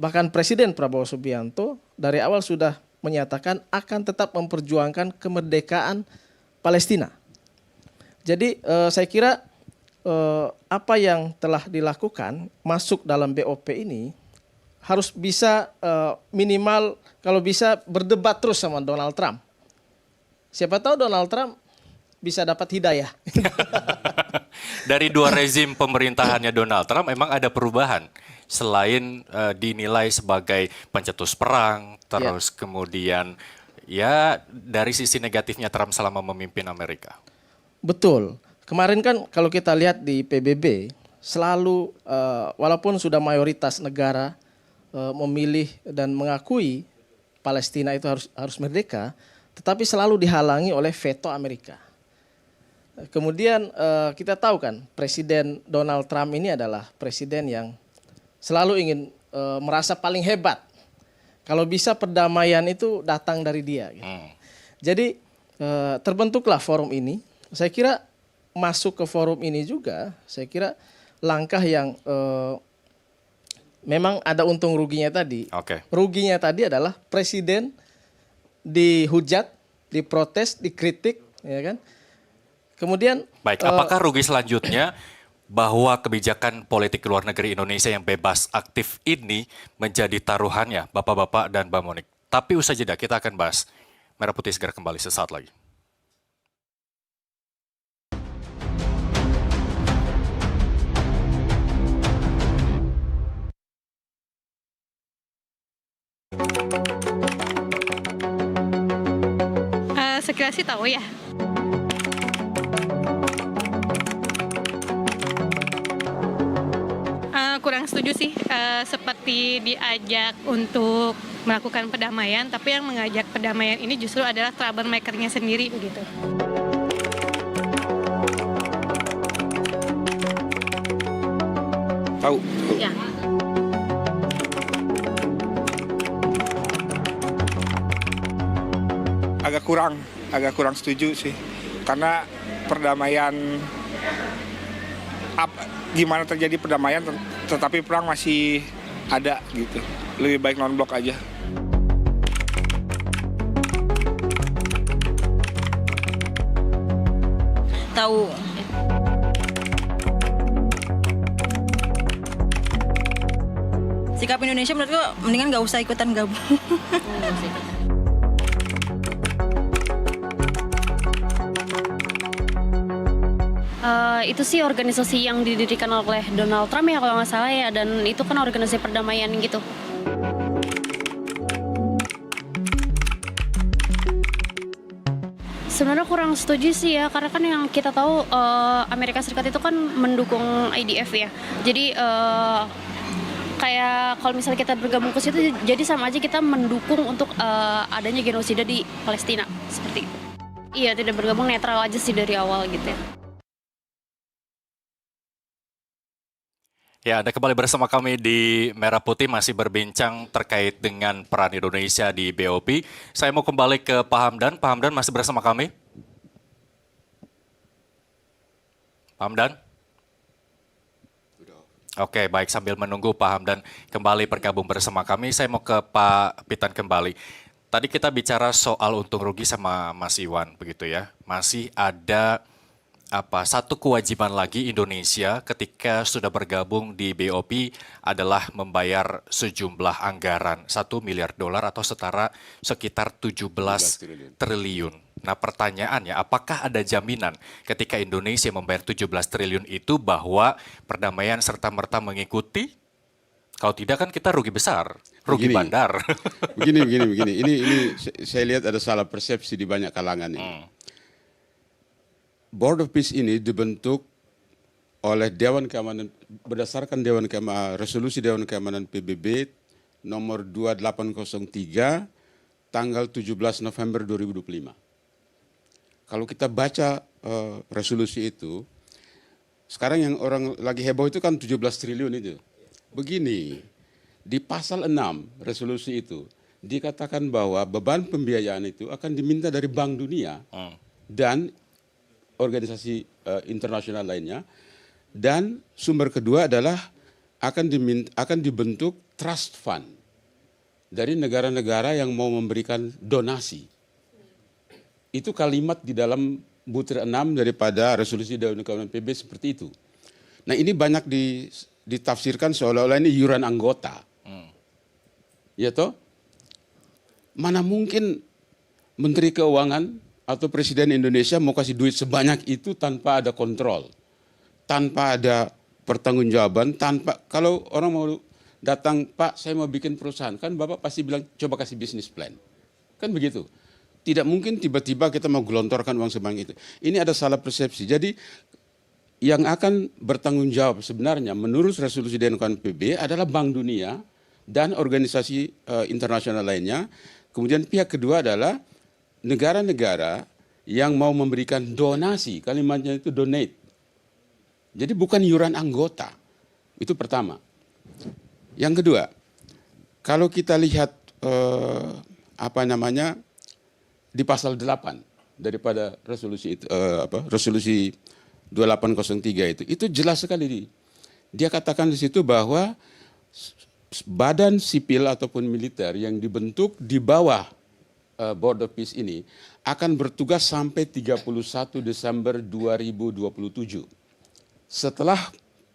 bahkan Presiden Prabowo Subianto dari awal sudah menyatakan akan tetap memperjuangkan kemerdekaan Palestina. Jadi saya kira apa yang telah dilakukan masuk dalam BOP ini harus bisa minimal kalau bisa berdebat terus sama Donald Trump. Siapa tahu Donald Trump bisa dapat hidayah. Dari 2 rezim pemerintahannya Donald Trump memang ada perubahan. Selain dinilai sebagai pencetus perang, terus kemudian ya dari sisi negatifnya Trump selama memimpin Amerika. Betul. Kemarin kan kalau kita lihat di PBB selalu walaupun sudah mayoritas negara memilih dan mengakui Palestina itu harus merdeka, tetapi selalu dihalangi oleh veto Amerika. Kemudian kita tahu kan Presiden Donald Trump ini adalah presiden yang selalu ingin merasa paling hebat. Kalau bisa perdamaian itu datang dari dia. Gitu. Jadi terbentuklah forum ini. Saya kira masuk ke forum ini juga, saya kira langkah yang memang ada untung ruginya tadi. Oke. Ruginya tadi adalah presiden dihujat, diprotes, dikritik, ya kan? Kemudian baik, apakah rugi selanjutnya bahwa kebijakan politik luar negeri Indonesia yang bebas aktif ini menjadi taruhannya Bapak-bapak dan Mbak Monik? Tapi usai jeda kita akan bahas. Merah Putih segera kembali sesaat lagi. Sekilas sih tahu ya. Kurang setuju sih, seperti diajak untuk melakukan perdamaian, tapi yang mengajak perdamaian ini justru adalah troublemaker-nya sendiri begitu. Tahu. Ya. Agak kurang setuju sih, karena perdamaian gimana terjadi perdamaian tetapi perang masih ada gitu, lebih baik non-blok aja. Tahu. Sikap Indonesia menurut gue mendingan nggak usah ikutan gabung. Itu sih organisasi yang didirikan oleh Donald Trump ya kalau nggak salah ya, dan itu kan organisasi perdamaian gitu. Sebenarnya kurang setuju sih ya, karena kan yang kita tahu Amerika Serikat itu kan mendukung IDF ya. Jadi kayak kalau misalnya kita bergabung ke situ, jadi sama aja kita mendukung untuk adanya genosida di Palestina seperti itu. Iya, tidak bergabung, netral aja sih dari awal gitu ya. Ya, Anda kembali bersama kami di Merah Putih masih berbincang terkait dengan peran Indonesia di BOP. Saya mau kembali ke Pak Hamdan. Pak Hamdan masih bersama kami? Pak Hamdan? Oke, baik. Sambil menunggu Pak Hamdan kembali bergabung bersama kami, saya mau ke Pak Pitan kembali. Tadi kita bicara soal untung rugi sama Mas Iwan, begitu ya. Masih ada satu kewajiban lagi Indonesia ketika sudah bergabung di BOP adalah membayar sejumlah anggaran 1 miliar dolar atau setara sekitar 17 triliun. Nah pertanyaannya, apakah ada jaminan ketika Indonesia membayar 17 triliun itu bahwa perdamaian serta-merta mengikuti? Kalau tidak kan kita rugi besar, rugi bandar. Begini. Ini saya lihat ada salah persepsi di banyak kalangan ini. Board of Peace ini dibentuk oleh Dewan Keamanan berdasarkan resolusi Dewan Keamanan PBB nomor 2803 tanggal 17 November 2025. Kalau kita baca resolusi itu, sekarang yang orang lagi heboh itu kan 17 triliun itu. Begini, di pasal 6 resolusi itu dikatakan bahwa beban pembiayaan itu akan diminta dari Bank Dunia dan organisasi internasional lainnya, dan sumber kedua adalah akan dibentuk trust fund dari negara-negara yang mau memberikan donasi. Itu kalimat di dalam butir 6 daripada resolusi Dewan Keamanan PBB seperti itu. Nah ini banyak ditafsirkan seolah-olah ini iuran anggota. Ya toh? Mana mungkin Menteri Keuangan atau Presiden Indonesia mau kasih duit sebanyak itu tanpa ada kontrol, tanpa ada pertanggungjawaban, kalau orang mau datang, Pak saya mau bikin perusahaan, kan Bapak pasti bilang coba kasih bisnis plan. Kan begitu. Tidak mungkin tiba-tiba kita mau gelontorkan uang sebanyak itu. Ini ada salah persepsi. Jadi yang akan bertanggung jawab sebenarnya menurut resolusi Dewan Keamanan PBB adalah Bank Dunia dan organisasi internasional lainnya. Kemudian pihak kedua adalah negara-negara yang mau memberikan donasi, kalimatnya itu donate. Jadi bukan iuran anggota. Itu pertama. Yang kedua, kalau kita lihat di pasal 8 daripada resolusi itu, resolusi 2803 itu jelas sekali. Dia katakan di situ bahwa badan sipil ataupun militer yang dibentuk di bawah Board of Peace ini akan bertugas sampai 31 Desember 2027. Setelah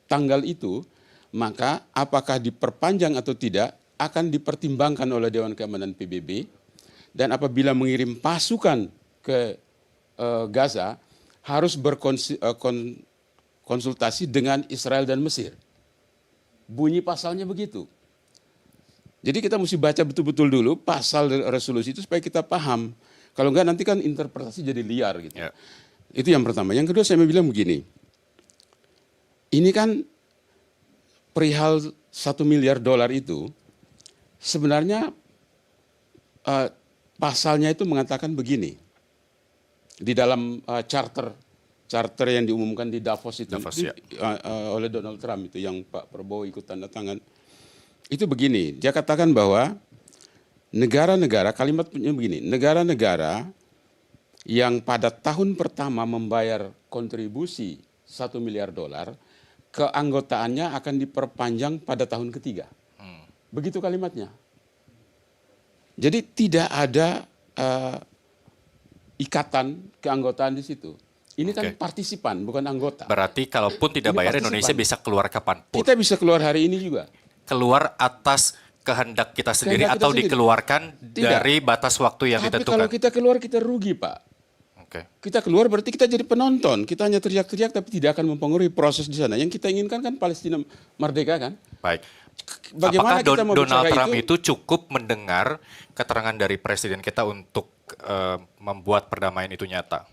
tanggal itu, maka apakah diperpanjang atau tidak akan dipertimbangkan oleh Dewan Keamanan PBB, dan apabila mengirim pasukan ke Gaza harus berkonsultasi dengan Israel dan Mesir. Bunyi pasalnya begitu. Jadi kita mesti baca betul-betul dulu pasal resolusi itu supaya kita paham. Kalau enggak nanti kan interpretasi jadi liar gitu. Ya. Itu yang pertama. Yang kedua saya mau bilang begini. Ini kan perihal 1 miliar dolar itu sebenarnya pasalnya itu mengatakan begini. Di dalam charter yang diumumkan di Davos itu oleh Donald Trump itu yang Pak Prabowo ikut tanda tangan. Itu begini, dia katakan bahwa negara-negara, kalimatnya begini, negara-negara yang pada tahun pertama membayar kontribusi 1 miliar dolar, keanggotaannya akan diperpanjang pada tahun ketiga. Begitu kalimatnya. Jadi tidak ada ikatan keanggotaan di situ. Ini kan partisipan, bukan anggota. Berarti kalaupun tidak bayar, Indonesia bisa keluar kapanpun. Kita bisa keluar hari ini juga. Keluar atas kehendak kita sendiri atau dikeluarkan dari batas waktu yang ditentukan? Tapi kalau kita keluar, kita rugi, Pak. Kita keluar berarti kita jadi penonton. Kita hanya teriak-teriak tapi tidak akan mempengaruhi proses di sana. Yang kita inginkan kan Palestina merdeka kan? Baik. Bagaimana apakah kita mau Donald Trump itu cukup mendengar keterangan dari presiden kita untuk membuat perdamaian itu nyata?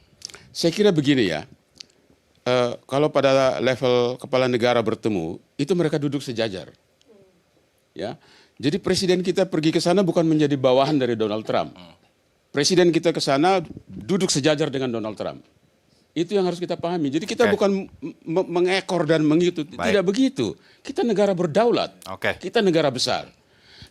Saya kira begini ya. Kalau pada level kepala negara bertemu, itu mereka duduk sejajar. Ya, jadi presiden kita pergi ke sana bukan menjadi bawahan dari Donald Trump. Presiden kita ke sana duduk sejajar dengan Donald Trump. Itu yang harus kita pahami. Jadi kita bukan mengekor dan mengikuti. Tidak begitu. Kita negara berdaulat. Kita negara besar.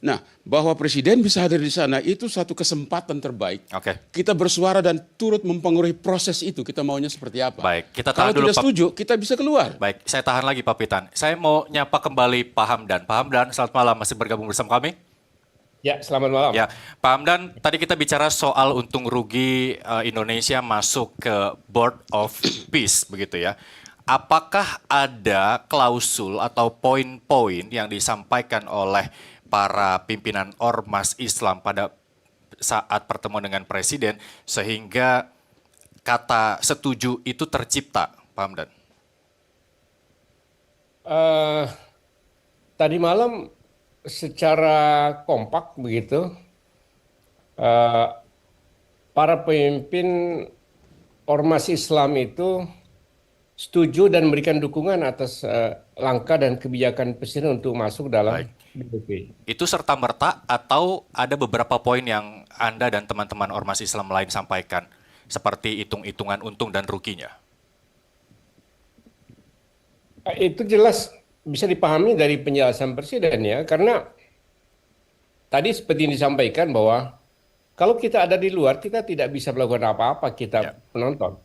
Nah, bahwa presiden bisa hadir di sana itu satu kesempatan terbaik. Kita bersuara dan turut mempengaruhi proses itu. Kita maunya seperti apa. Baik, kita tahan Kalau dulu, tidak setuju, kita bisa keluar. Baik, saya tahan lagi Pak Pitan. Saya mau nyapa kembali Pak Hamdan. Pak Hamdan, selamat malam. Masih bergabung bersama kami? Ya, selamat malam. Ya, Pak Hamdan, tadi kita bicara soal untung rugi Indonesia masuk ke Board of Peace, begitu ya. Apakah ada klausul atau poin-poin yang disampaikan oleh para pimpinan ormas Islam pada saat pertemuan dengan Presiden sehingga kata setuju itu tercipta, Pak Hamdan? Tadi malam secara kompak begitu, para pemimpin ormas Islam itu setuju dan memberikan dukungan atas langkah dan kebijakan Presiden untuk masuk dalam BOP. Itu serta-merta atau ada beberapa poin yang Anda dan teman-teman ormas Islam lain sampaikan, seperti hitung-hitungan untung dan ruginya? Itu jelas bisa dipahami dari penjelasan Presiden ya, karena tadi seperti yang disampaikan bahwa kalau kita ada di luar kita tidak bisa melakukan apa-apa, kita penonton.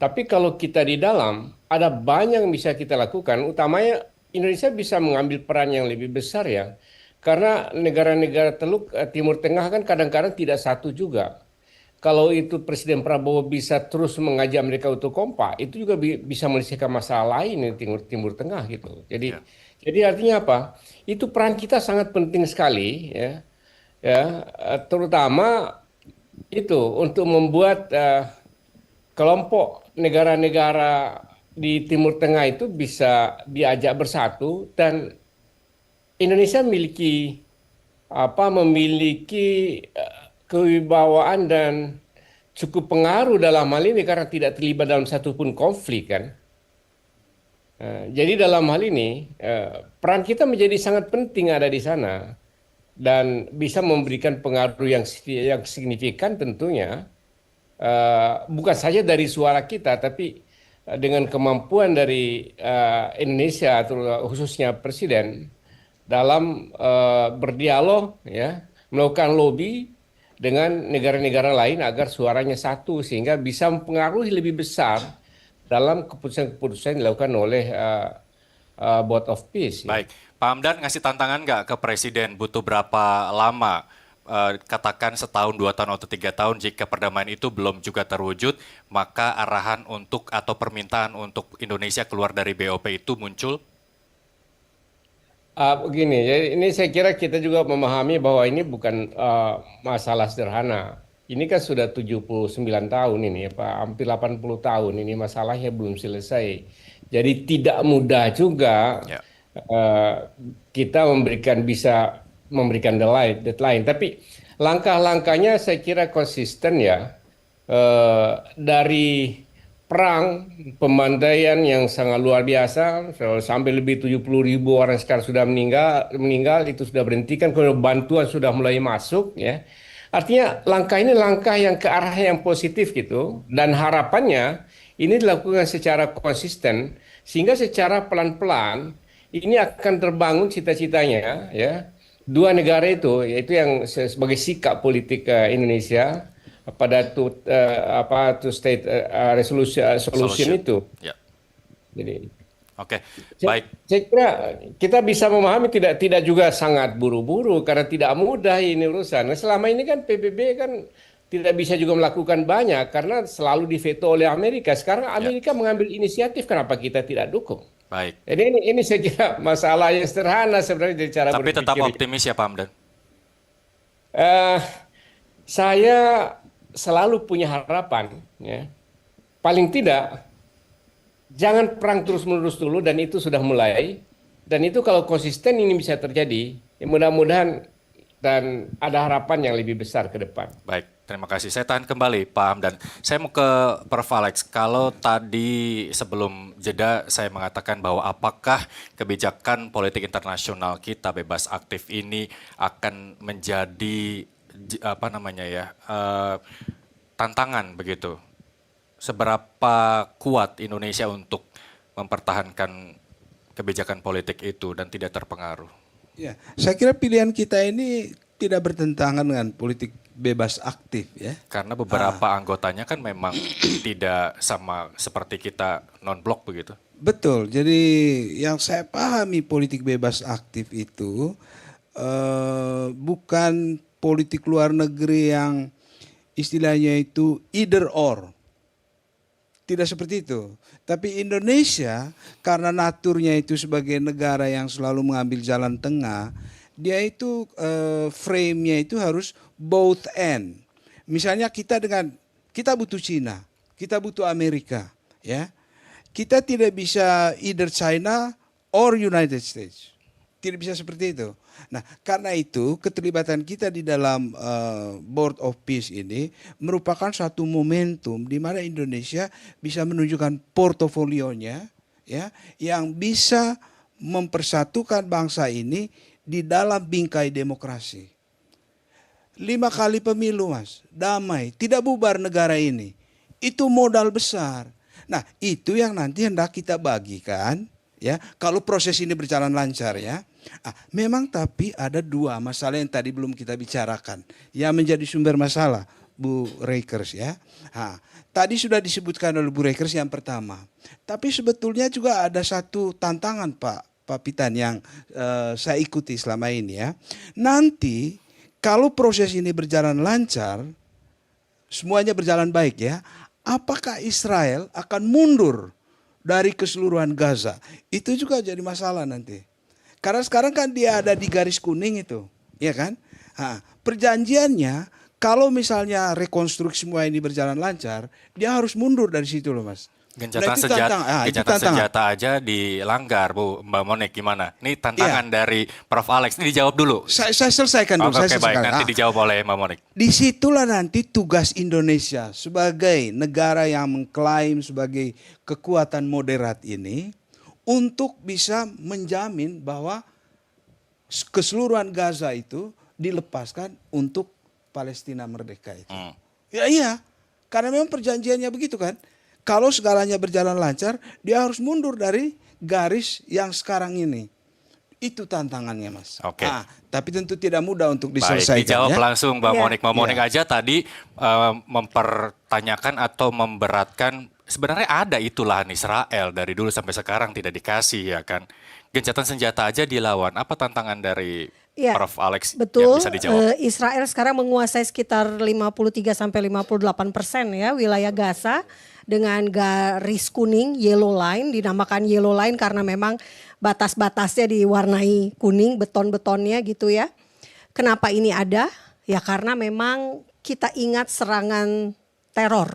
Tapi kalau kita di dalam ada banyak yang bisa kita lakukan, utamanya Indonesia bisa mengambil peran yang lebih besar ya, karena negara-negara Teluk Timur Tengah kan kadang-kadang tidak satu juga. Kalau itu Presiden Prabowo bisa terus mengajak mereka untuk kompak, itu juga bisa menyelesaikan masalah lain di Timur Tengah gitu. Jadi artinya apa? Itu peran kita sangat penting sekali ya, terutama itu untuk membuat kelompok negara-negara di Timur Tengah itu bisa diajak bersatu, dan Indonesia memiliki kewibawaan dan cukup pengaruh dalam hal ini karena tidak terlibat dalam satupun konflik kan. Jadi dalam hal ini peran kita menjadi sangat penting ada di sana dan bisa memberikan pengaruh yang signifikan tentunya, bukan saja dari suara kita tapi dengan kemampuan dari Indonesia atau khususnya Presiden dalam berdialog ya, melakukan lobby dengan negara-negara lain agar suaranya satu sehingga bisa mempengaruhi lebih besar dalam keputusan-keputusan yang dilakukan oleh Board of Peace. Baik, Pak Hamdan ngasih tantangan nggak ke Presiden butuh berapa lama? Katakan setahun, 2 tahun, atau 3 tahun, jika perdamaian itu belum juga terwujud, maka arahan untuk atau permintaan untuk Indonesia keluar dari BOP itu muncul? Begini, jadi ini saya kira kita juga memahami bahwa ini bukan masalah sederhana. Ini kan sudah 79 tahun ini, hampir 80 tahun ini masalahnya belum selesai. Jadi tidak mudah juga kita bisa memberikan deadline. Tapi langkah-langkahnya saya kira konsisten ya, dari perang pembantaian yang sangat luar biasa, sampai lebih 70.000 orang sekarang sudah meninggal, itu sudah berhentikan, kemudian bantuan sudah mulai masuk ya. Artinya langkah ini langkah yang ke arah yang positif gitu, dan harapannya ini dilakukan secara konsisten sehingga secara pelan-pelan ini akan terbangun cita-citanya ya, dua negara itu, yaitu yang sebagai sikap politik Indonesia pada two state solution itu. Ya. Jadi, oke, baik. Saya kira kita bisa memahami tidak juga sangat buru-buru karena tidak mudah ini urusan. Nah, selama ini kan PBB kan tidak bisa juga melakukan banyak karena selalu diveto oleh Amerika. Sekarang Amerika mengambil inisiatif, kenapa kita tidak dukung? Baik. Jadi ini saya kira masalah yang sederhana sebenarnya dari cara Tapi berpikir. tetap optimis ya Pak Hamdan? Saya selalu punya harapan ya. Paling tidak jangan perang terus-menerus dulu, dan itu sudah mulai. Dan itu kalau konsisten ini bisa terjadi. Ya mudah-mudahan dan ada harapan yang lebih besar ke depan. Baik, terima kasih. Saya tahan kembali Pak Hamdan. Saya mau ke Prof. Alex. Kalau tadi sebelum jeda saya mengatakan bahwa apakah kebijakan politik internasional kita bebas aktif ini akan menjadi tantangan begitu? Seberapa kuat Indonesia untuk mempertahankan kebijakan politik itu dan tidak terpengaruh? Ya, saya kira pilihan kita ini tidak bertentangan dengan politik bebas aktif ya. Karena beberapa anggotanya kan memang tidak sama seperti kita non-blok begitu. Betul. Jadi yang saya pahami politik bebas aktif itu bukan politik luar negeri yang istilahnya itu either or. Tidak seperti itu. Tapi Indonesia karena naturnya itu sebagai negara yang selalu mengambil jalan tengah, dia itu frame-nya itu harus both end. Misalnya kita butuh Cina, kita butuh Amerika, ya. Kita tidak bisa either China or United States. Tidak bisa seperti itu. Nah, karena itu keterlibatan kita di dalam Board of Peace ini merupakan satu momentum di mana Indonesia bisa menunjukkan portofolionya, ya, yang bisa mempersatukan bangsa ini di dalam bingkai demokrasi. 5 kali pemilu, Mas, damai, tidak bubar negara ini. Itu modal besar. Nah, itu yang nanti hendak kita bagikan, ya, kalau proses ini berjalan lancar, ya. Memang tapi ada 2 masalah yang tadi belum kita bicarakan yang menjadi sumber masalah, Bu Reikers, ya. Tadi sudah disebutkan oleh Bu Reikers yang pertama. Tapi sebetulnya juga ada satu tantangan Pak Pitan yang saya ikuti selama ini, ya. Nanti kalau proses ini berjalan lancar, semuanya berjalan baik, ya. Apakah Israel akan mundur dari keseluruhan Gaza? Itu juga jadi masalah nanti. Karena sekarang kan dia ada di garis kuning itu, ya kan? Perjanjiannya kalau misalnya rekonstruksi semua ini berjalan lancar, dia harus mundur dari situ loh, Mas. Gencatan senjata aja dilanggar, Bu Mbak Monik, gimana? Ini tantangan dari Prof Alex. Ini dijawab dulu. Saya selesaikan dulu. Oke, baik. Nanti dijawab oleh Mbak Monik. Disitulah nanti tugas Indonesia sebagai negara yang mengklaim sebagai kekuatan moderat ini untuk bisa menjamin bahwa keseluruhan Gaza itu dilepaskan untuk Palestina merdeka itu. Ya iya, karena memang perjanjiannya begitu kan. Kalau segalanya berjalan lancar, dia harus mundur dari garis yang sekarang ini. Itu tantangannya, Mas. Oke. Tapi tentu tidak mudah untuk diselesaikan. Baik, dijawab langsung Mbak Monik. Mbak Monik Ya. aja tadi mempertanyakan atau memberatkan, sebenarnya ada itu lahan Israel dari dulu sampai sekarang tidak dikasih, ya kan. Gencatan senjata aja dilawan. Apa tantangan dari Prof Alex yang betul, bisa dijawab? Israel sekarang menguasai sekitar 53-58% ya wilayah Gaza dengan garis kuning, yellow line, dinamakan yellow line karena memang batas-batasnya diwarnai kuning, beton-betonnya gitu ya. Kenapa ini ada? Ya karena memang kita ingat serangan teror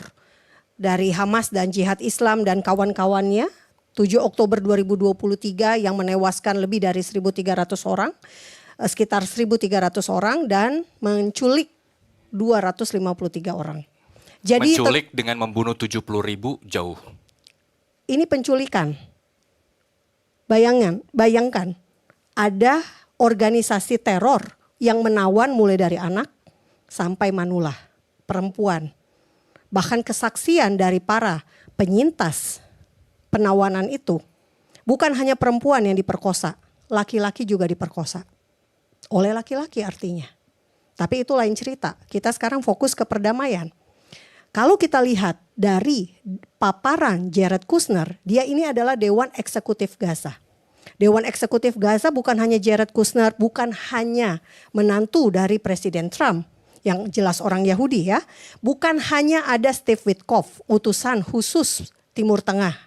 dari Hamas dan Jihad Islam dan kawan-kawannya 7 Oktober 2023 yang menewaskan lebih dari 1.300 orang, sekitar 1.300 orang dan menculik 253 orang. Jadi menculik dengan membunuh 70.000 jauh. Ini penculikan. Bayangkan ada organisasi teror yang menawan mulai dari anak sampai manula, perempuan. Bahkan kesaksian dari para penyintas penawanan itu bukan hanya perempuan yang diperkosa, laki-laki juga diperkosa. Oleh laki-laki artinya. Tapi itu lain cerita. Kita sekarang fokus ke perdamaian. Kalau kita lihat dari paparan Jared Kushner, dia ini adalah Dewan Eksekutif Gaza. Dewan Eksekutif Gaza bukan hanya Jared Kushner, bukan hanya menantu dari Presiden Trump yang jelas orang Yahudi ya. Bukan hanya ada Steve Witkoff, utusan khusus Timur Tengah.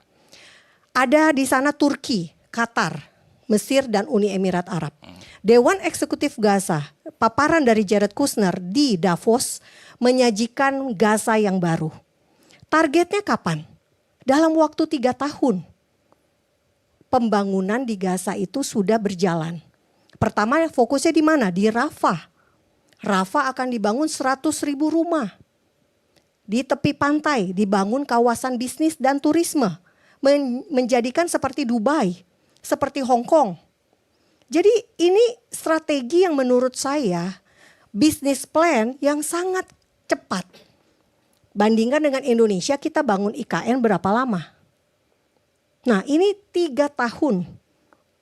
Ada di sana Turki, Qatar, Mesir dan Uni Emirat Arab. Dewan Eksekutif Gaza, paparan dari Jared Kushner di Davos menyajikan Gaza yang baru. Targetnya kapan? Dalam waktu 3 tahun. Pembangunan di Gaza itu sudah berjalan. Pertama fokusnya di mana? Di Rafah. Rafah akan dibangun 100.000 rumah. Di tepi pantai dibangun kawasan bisnis dan turisme. Menjadikan seperti Dubai, seperti Hong Kong. Jadi ini strategi yang menurut saya bisnis plan yang sangat cepat. Bandingkan dengan Indonesia, kita bangun IKN berapa lama? Nah ini 3 tahun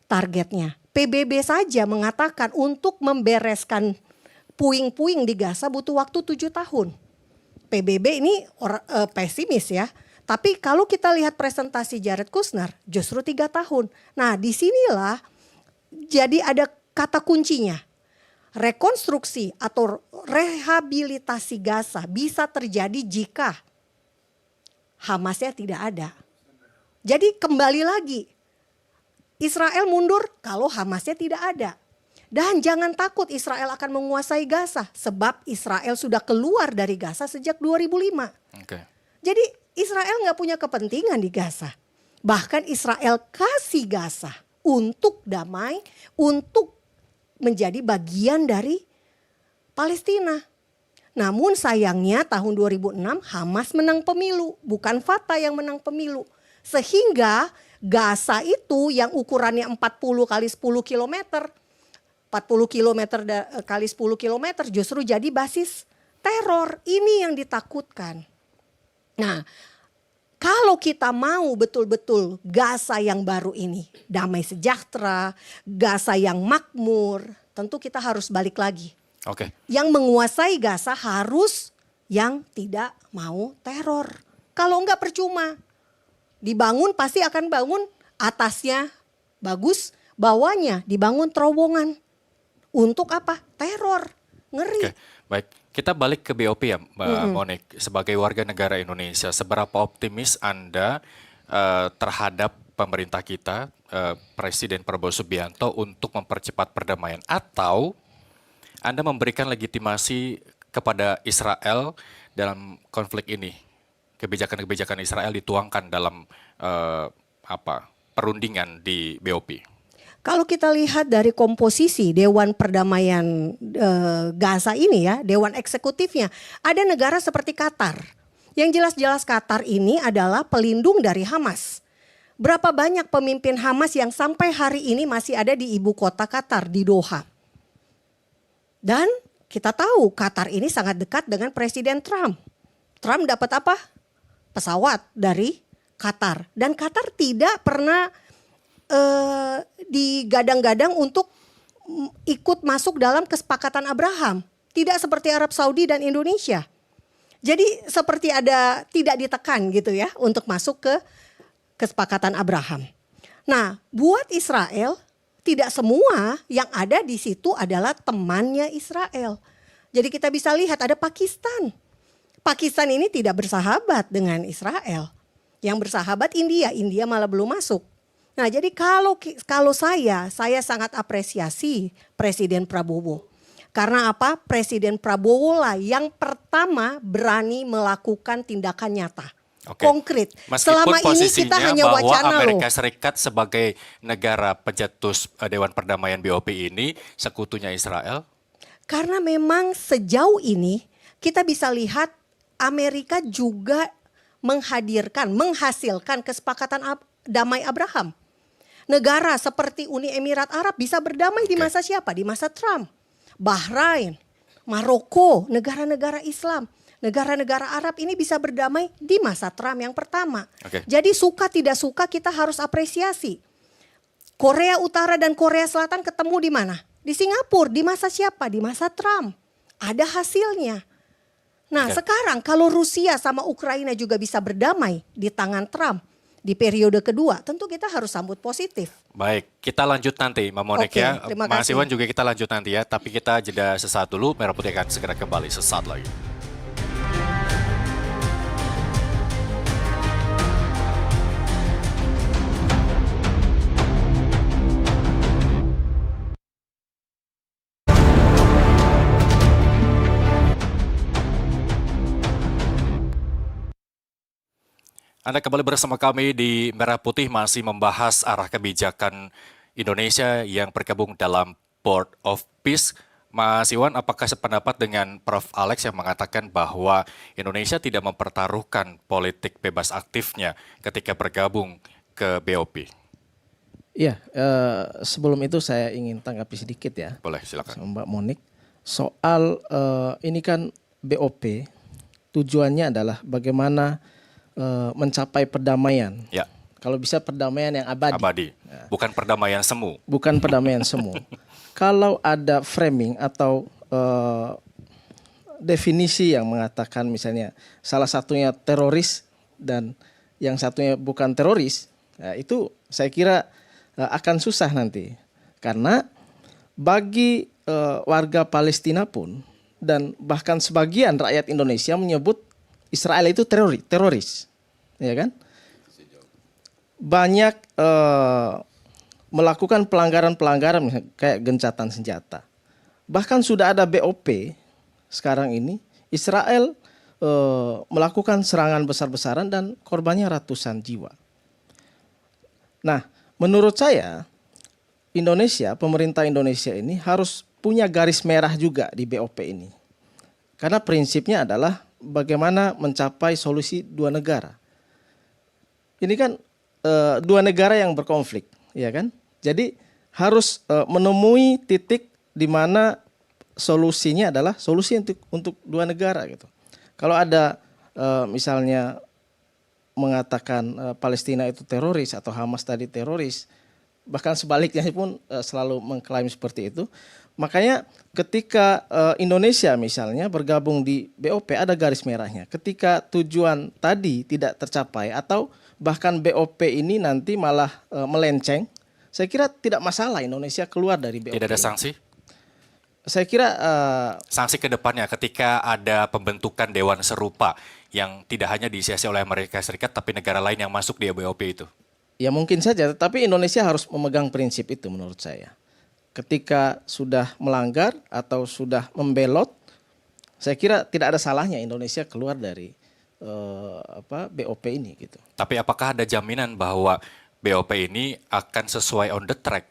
targetnya. PBB saja mengatakan untuk membereskan puing-puing di Gaza butuh waktu 7 tahun. PBB ini pesimis ya. Tapi kalau kita lihat presentasi Jared Kushner justru 3 tahun. Nah disinilah jadi ada kata kuncinya. rekonstruksi atau rehabilitasi Gaza bisa terjadi jika Hamasnya tidak ada. Jadi kembali lagi, Israel mundur kalau Hamasnya tidak ada. Dan jangan takut Israel akan menguasai Gaza, sebab Israel sudah keluar dari Gaza sejak 2005. Jadi Israel nggak punya kepentingan di Gaza. Bahkan Israel kasih Gaza untuk damai, untuk menjadi bagian dari Palestina. Namun sayangnya tahun 2006 Hamas menang pemilu, bukan Fatah yang menang pemilu. Sehingga Gaza itu yang ukurannya 40 kali 10 kilometer, 40 kilometer kali 10 kilometer justru jadi basis teror. Ini yang ditakutkan. Nah, kalau kita mau betul-betul Gaza yang baru ini damai sejahtera, Gaza yang makmur, tentu kita harus balik lagi. Yang menguasai Gaza harus yang tidak mau teror. Kalau enggak percuma. Dibangun pasti akan bangun atasnya bagus, bawahnya dibangun terowongan. Untuk apa? Teror. Ngeri. Baik. Kita balik ke BOP ya Mbak Monik. Sebagai warga negara Indonesia, seberapa optimis Anda terhadap pemerintah kita, Presiden Prabowo Subianto untuk mempercepat perdamaian? Atau Anda memberikan legitimasi kepada Israel dalam konflik ini? Kebijakan-kebijakan Israel dituangkan dalam perundingan di BOP? Kalau kita lihat dari komposisi Dewan Perdamaian Gaza ini ya, Dewan Eksekutifnya, ada negara seperti Qatar. Yang jelas-jelas Qatar ini adalah pelindung dari Hamas. Berapa banyak pemimpin Hamas yang sampai hari ini masih ada di ibu kota Qatar, di Doha. Dan kita tahu Qatar ini sangat dekat dengan Presiden Trump. Trump dapat apa? Pesawat dari Qatar. Dan Qatar tidak pernah digadang-gadang untuk ikut masuk dalam kesepakatan Abraham. Tidak seperti Arab Saudi dan Indonesia. Jadi seperti ada tidak ditekan gitu ya untuk masuk ke kesepakatan Abraham. Nah, buat Israel tidak semua yang ada di situ adalah temannya Israel. Jadi kita bisa lihat ada Pakistan. Pakistan ini tidak bersahabat dengan Israel. Yang bersahabat India, India malah belum masuk. Nah, jadi kalau saya sangat apresiasi Presiden Prabowo. Karena apa? Presiden Prabowo lah yang pertama berani melakukan tindakan nyata. Konkret. Meskipun selama ini kita hanya bahwa wacana Amerika loh. Serikat sebagai negara pencetus Dewan Perdamaian BOP ini sekutunya Israel? Karena memang sejauh ini kita bisa lihat Amerika juga menghasilkan kesepakatan damai Abraham. Negara seperti Uni Emirat Arab bisa berdamai di masa siapa? Di masa Trump. Bahrain, Maroko, negara-negara Islam, negara-negara Arab ini bisa berdamai di masa Trump yang pertama. Jadi suka tidak suka kita harus apresiasi. Korea Utara dan Korea Selatan ketemu di mana? Di Singapura, di masa siapa? Di masa Trump. Ada hasilnya. Nah, sekarang kalau Rusia sama Ukraina juga bisa berdamai di tangan Trump di periode kedua, tentu kita harus sambut positif. Baik, kita lanjut nanti Mbak Monik ya. Terima Mas kasih. Iwan juga kita lanjut nanti ya, tapi kita jeda sesaat dulu. Merah Putih akan segera kembali sesaat lagi. Anda kembali bersama kami di Merah Putih, masih membahas arah kebijakan Indonesia yang bergabung dalam Board of Peace. Mas Iwan, apakah sependapat dengan Prof. Alex yang mengatakan bahwa Indonesia tidak mempertaruhkan politik bebas aktifnya ketika bergabung ke BOP? Iya, sebelum itu saya ingin tanggapi sedikit ya. Boleh, silakan. Mbak Monik. Soal ini kan BOP, tujuannya adalah bagaimana mencapai perdamaian. Ya. Kalau bisa perdamaian yang abadi. Bukan perdamaian semu. Bukan perdamaian semu. Kalau ada framing atau definisi yang mengatakan misalnya salah satunya teroris dan yang satunya bukan teroris, itu saya kira akan susah nanti. Karena bagi warga Palestina pun dan bahkan sebagian rakyat Indonesia menyebut Israel itu teroris, ya kan? Banyak melakukan pelanggaran-pelanggaran kayak gencatan senjata. Bahkan sudah ada BOP sekarang ini Israel melakukan serangan besar-besaran dan korbannya ratusan jiwa. Nah, menurut saya Indonesia, pemerintah Indonesia ini harus punya garis merah juga di BOP ini. Karena prinsipnya adalah bagaimana mencapai solusi dua negara. Ini kan dua negara yang berkonflik, ya kan? Jadi harus menemui titik di mana solusinya adalah solusi untuk dua negara gitu. Kalau ada misalnya mengatakan Palestina itu teroris atau Hamas tadi teroris, bahkan sebaliknya pun selalu mengklaim seperti itu. Makanya ketika Indonesia misalnya bergabung di BOP ada garis merahnya. Ketika tujuan tadi tidak tercapai atau bahkan BOP ini nanti malah melenceng, saya kira tidak masalah Indonesia keluar dari BOP. Tidak ada sanksi? Saya kira sanksi ke depannya ketika ada pembentukan dewan serupa yang tidak hanya diinisiasi oleh Amerika Serikat tapi negara lain yang masuk di BOP itu. Ya mungkin saja, tetapi Indonesia harus memegang prinsip itu menurut saya. Ketika sudah melanggar atau sudah membelot, saya kira tidak ada salahnya Indonesia keluar dari BOP ini gitu. Tapi apakah ada jaminan bahwa BOP ini akan sesuai on the track?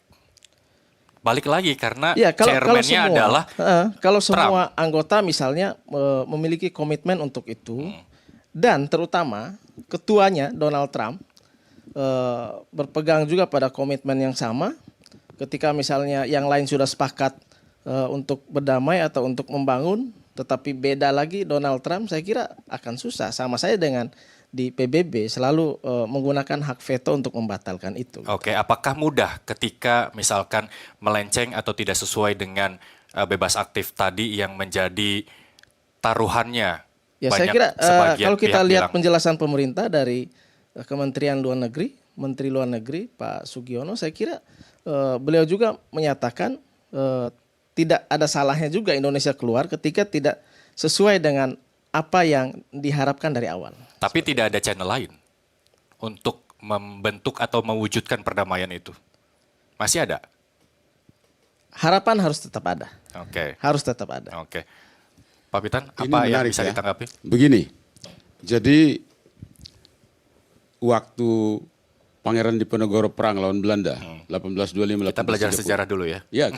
Balik lagi karena ya, chairman-nya adalah kalau semua Trump. anggota misalnya memiliki komitmen untuk itu dan terutama ketuanya Donald Trump berpegang juga pada komitmen yang sama. Ketika misalnya yang lain sudah sepakat untuk berdamai atau untuk membangun, tetapi beda lagi Donald Trump, saya kira akan susah. Sama saya dengan di PBB selalu menggunakan hak veto untuk membatalkan itu. Oke, apakah mudah ketika misalkan melenceng atau tidak sesuai dengan bebas aktif tadi yang menjadi taruhannya? Ya, banyak saya kira kalau kita lihat bilang. penjelasan pemerintah dari Kementerian Luar Negeri, Menteri Luar Negeri Pak Sugiono, saya kira beliau juga menyatakan tidak ada salahnya juga Indonesia keluar ketika tidak sesuai dengan apa yang diharapkan dari awal. Tapi tidak ada channel lain untuk membentuk atau mewujudkan perdamaian itu. Masih ada? Harapan harus tetap ada. Oke. Harus tetap ada. Oke. Pak Pitan, Ini apa yang menarik bisa ya. ditanggapi? Begini, jadi waktu Pangeran Diponegoro perang lawan Belanda, 1825. Kita belajar sejarah dulu ya. Ya,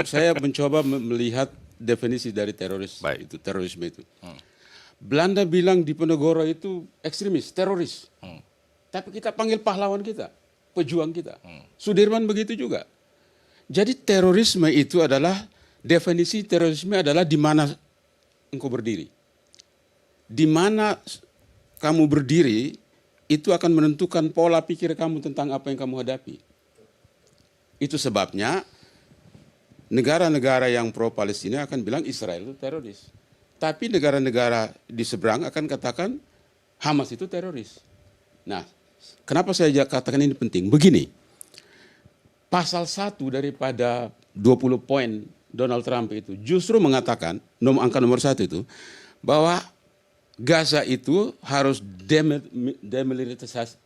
saya mencoba melihat definisi dari itu terorisme itu. Belanda bilang Diponegoro itu ekstremis, teroris. Tapi kita panggil pahlawan kita, pejuang kita. Sudirman begitu juga. Jadi terorisme itu adalah, definisi terorisme adalah di mana engkau berdiri. Di mana kamu berdiri, itu akan menentukan pola pikir kamu tentang apa yang kamu hadapi. Itu sebabnya negara-negara yang pro-Palestina akan bilang Israel itu teroris. Tapi negara-negara di seberang akan katakan Hamas itu teroris. Nah, kenapa saya katakan ini penting? Begini, pasal 1 daripada 20 poin Donald Trump itu justru mengatakan, angka nomor 1 itu, bahwa Gaza itu harus demilitarized,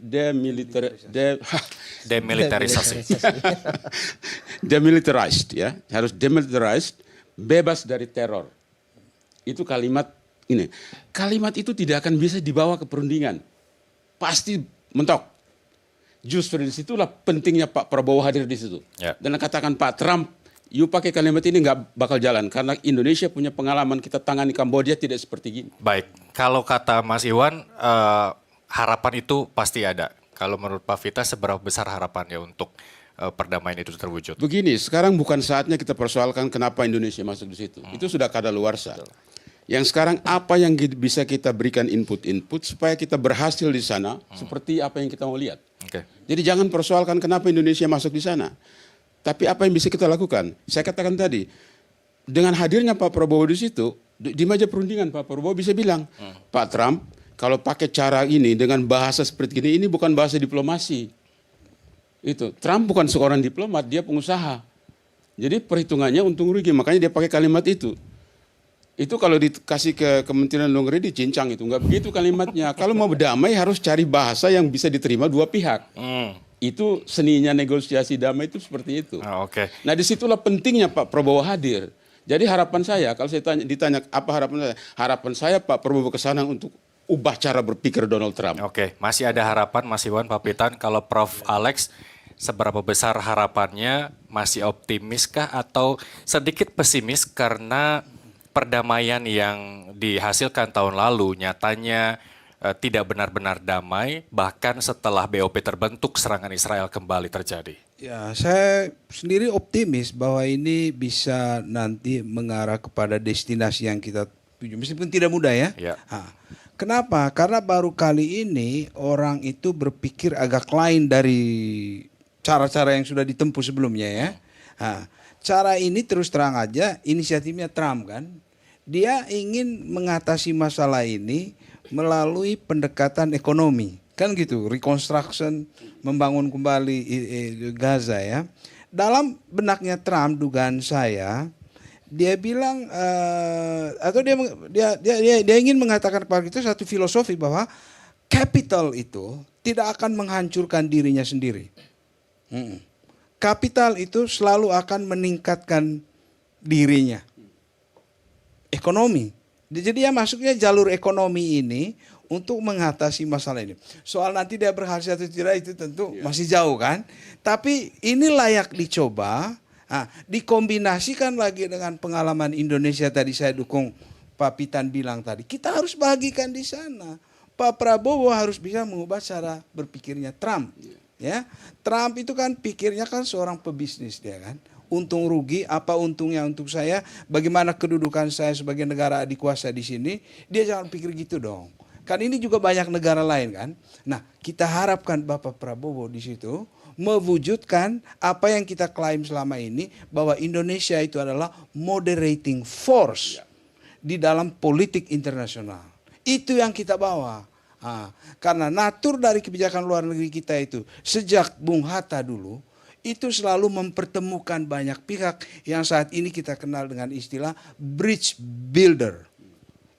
ya, harus demilitarized, bebas dari teror. Itu kalimat ini. Kalimat itu tidak akan bisa dibawa ke perundingan. Pasti mentok. Justru disitulah pentingnya Pak Prabowo hadir di situ. Ya. Dan katakan Pak Trump, you pakai kalimat ini nggak bakal jalan. Karena Indonesia punya pengalaman, kita tangani Kamboja tidak seperti gini. Baik, kalau kata Mas Iwan, harapan itu pasti ada. Kalau menurut Pak Vita, seberapa besar harapannya untuk perdamaian itu terwujud? Begini, sekarang bukan saatnya kita persoalkan kenapa Indonesia masuk di situ. Itu sudah kadaluarsa. Yang sekarang apa yang bisa kita berikan input supaya kita berhasil di sana seperti apa yang kita mau lihat. Okay. Jadi jangan persoalkan kenapa Indonesia masuk di sana. Tapi apa yang bisa kita lakukan? Saya katakan tadi, dengan hadirnya Pak Prabowo di situ, di meja perundingan Pak Prabowo bisa bilang, Pak Trump, kalau pakai cara ini dengan bahasa seperti ini bukan bahasa diplomasi. Itu Trump bukan seorang diplomat, dia pengusaha. Jadi perhitungannya untung rugi, makanya dia pakai kalimat itu. Itu kalau dikasih ke Kementerian Luar Negeri dicincang itu, nggak begitu kalimatnya. Kalau mau berdamai harus cari bahasa yang bisa diterima dua pihak. Itu seninya negosiasi damai itu seperti itu. Oke. Nah disitulah pentingnya Pak Prabowo hadir. Jadi harapan saya, kalau saya ditanya apa harapan saya? Harapan saya Pak Prabowo ke sana untuk ubah cara berpikir Donald Trump. Oke, masih ada harapan Mas Iwan, Pak Pitan, kalau Prof. Alex, seberapa besar harapannya, masih optimiskah atau sedikit pesimis karena perdamaian yang dihasilkan tahun lalu nyatanya tidak benar-benar damai, bahkan setelah BOP terbentuk serangan Israel kembali terjadi? Ya, saya sendiri optimis bahwa ini bisa nanti mengarah kepada destinasi yang kita tuju, meskipun tidak mudah ya. Kenapa? Karena baru kali ini orang itu berpikir agak lain dari cara-cara yang sudah ditempuh sebelumnya ya. Cara ini terus terang aja inisiatifnya Trump kan. Dia ingin mengatasi masalah ini melalui pendekatan ekonomi. Kan gitu, reconstruction, membangun kembali Gaza ya. Dalam benaknya Trump, dugaan saya, dia bilang atau dia ingin mengatakan kepada kita satu filosofi bahwa capital itu tidak akan menghancurkan dirinya sendiri. Kapital itu selalu akan meningkatkan dirinya. Ekonomi. Jadi dia masuknya jalur ekonomi ini untuk mengatasi masalah ini. Soal nanti dia berhasil atau tidak itu tentu masih jauh kan. Tapi ini layak dicoba. Dikombinasikan lagi dengan pengalaman Indonesia tadi saya dukung Pak Pitan bilang tadi. Kita harus bagikan di sana. Pak Prabowo harus bisa mengubah cara berpikirnya Trump. Ya, Trump itu kan pikirnya kan seorang pebisnis dia kan. Untung rugi, apa untungnya untuk saya, bagaimana kedudukan saya sebagai negara adikuasa di sini, dia jangan pikir gitu dong. Kan ini juga banyak negara lain kan. Nah, kita harapkan Bapak Prabowo di situ mewujudkan apa yang kita klaim selama ini, bahwa Indonesia itu adalah moderating force di dalam politik internasional. Itu yang kita bawa. Karena natur dari kebijakan luar negeri kita itu sejak Bung Hatta dulu, itu selalu mempertemukan banyak pihak yang saat ini kita kenal dengan istilah bridge builder.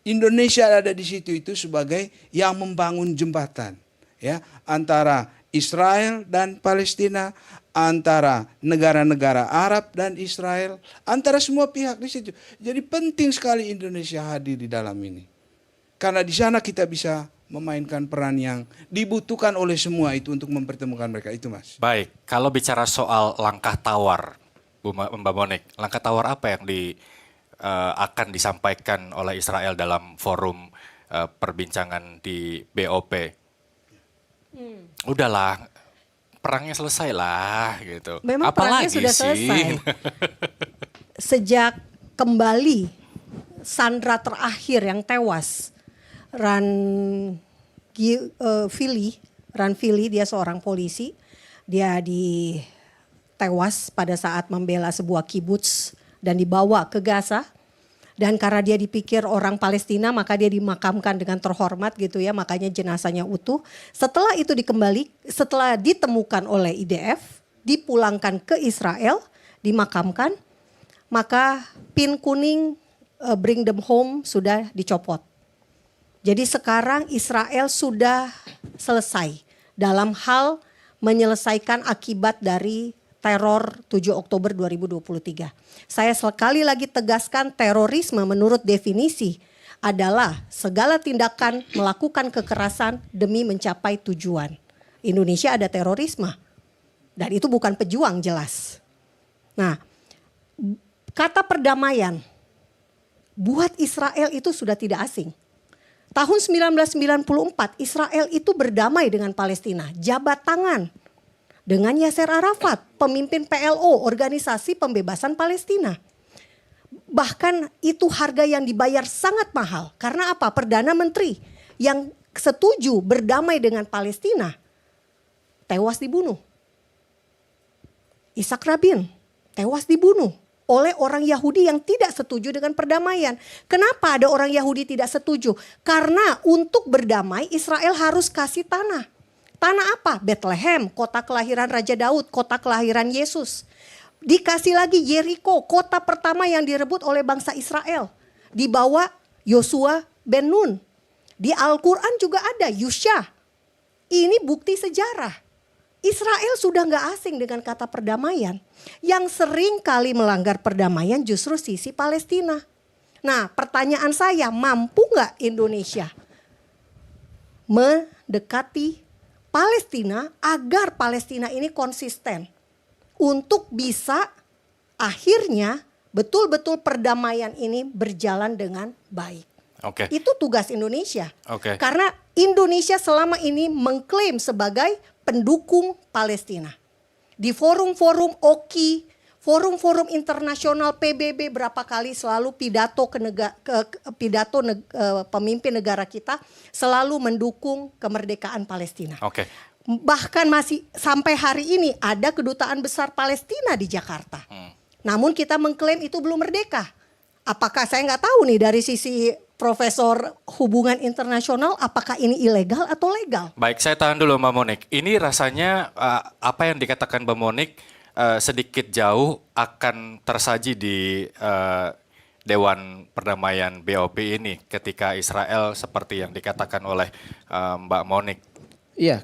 Indonesia ada di situ itu sebagai yang membangun jembatan ya antara Israel dan Palestina, antara negara-negara Arab dan Israel, antara semua pihak di situ. Jadi penting sekali Indonesia hadir di dalam ini. Karena di sana kita bisa memainkan peran yang dibutuhkan oleh semua itu untuk mempertemukan mereka itu, Mas. Baik, kalau bicara soal langkah tawar, Mbak Monik, langkah tawar apa yang akan disampaikan oleh Israel dalam forum perbincangan di BOP? Udahlah, perangnya selesai lah gitu. Memang perangnya sudah selesai. Sejak kembali sandera terakhir yang tewas, Ran Fili, dia seorang polisi, dia ditewas pada saat membela sebuah kibuts dan dibawa ke Gaza. Dan karena dia dipikir orang Palestina, maka dia dimakamkan dengan terhormat gitu ya, makanya jenazahnya utuh. Setelah itu setelah ditemukan oleh IDF, dipulangkan ke Israel, dimakamkan, maka pin kuning bring them home sudah dicopot. Jadi sekarang Israel sudah selesai dalam hal menyelesaikan akibat dari teror 7 Oktober 2023. Saya sekali lagi tegaskan, terorisme menurut definisi adalah segala tindakan melakukan kekerasan demi mencapai tujuan. Indonesia ada terorisme dan itu bukan pejuang jelas. Nah, kata perdamaian buat Israel itu sudah tidak asing. Tahun 1994 Israel itu berdamai dengan Palestina, jabat tangan dengan Yasser Arafat, pemimpin PLO, Organisasi Pembebasan Palestina. Bahkan itu harga yang dibayar sangat mahal. Karena apa? Perdana Menteri yang setuju berdamai dengan Palestina tewas dibunuh. Ishak Rabin tewas dibunuh oleh orang Yahudi yang tidak setuju dengan perdamaian. Kenapa ada orang Yahudi tidak setuju? Karena untuk berdamai Israel harus kasih tanah. Tanah apa? Bethlehem, kota kelahiran Raja Daud, kota kelahiran Yesus. Dikasih lagi Yeriko, kota pertama yang direbut oleh bangsa Israel. Dibawa Yosua ben Nun. Di Al-Quran juga ada Yusha. Ini bukti sejarah. Israel sudah nggak asing dengan kata perdamaian. Yang sering kali melanggar perdamaian justru sisi Palestina. Nah, pertanyaan saya, mampu nggak Indonesia mendekati Palestina agar Palestina ini konsisten untuk bisa akhirnya betul-betul perdamaian ini berjalan dengan baik. Oke. Itu tugas Indonesia. Oke. Karena Indonesia selama ini mengklaim sebagai pendukung Palestina. Di forum-forum OKI, forum-forum internasional PBB berapa kali selalu pemimpin negara kita selalu mendukung kemerdekaan Palestina. Oke. Bahkan masih sampai hari ini ada kedutaan besar Palestina di Jakarta. Namun kita mengklaim itu belum merdeka. Apakah saya nggak tahu nih dari sisi Profesor Hubungan Internasional apakah ini ilegal atau legal? Baik, saya tahan dulu Mbak Monik. Ini rasanya apa yang dikatakan Mbak Monik sedikit jauh akan tersaji di Dewan Perdamaian BOP ini ketika Israel seperti yang dikatakan oleh Mbak Monik. Iya,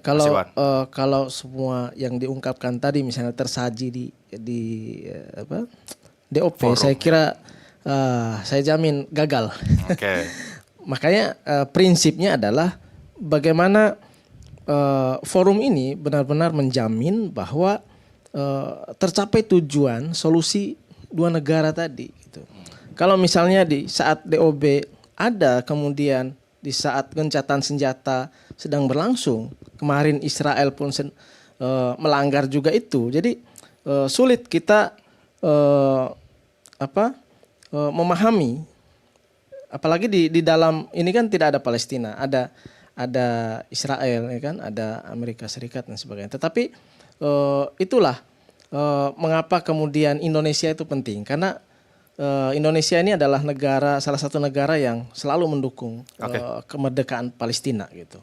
kalau semua yang diungkapkan tadi misalnya tersaji di DOP, forum, saya kira saya jamin gagal. Oke. Makanya prinsipnya adalah bagaimana forum ini benar-benar menjamin bahwa tercapai tujuan solusi dua negara tadi. Gitu. Kalau misalnya di saat DOB ada kemudian di saat gencatan senjata sedang berlangsung, kemarin Israel pun melanggar juga itu. Jadi sulit kita memahami, apalagi di dalam ini kan tidak ada Palestina, ada Israel, ya kan, ada Amerika Serikat dan sebagainya. Tetapi itulah mengapa kemudian Indonesia itu penting, karena Indonesia ini adalah salah satu negara yang selalu mendukung kemerdekaan Palestina gitu.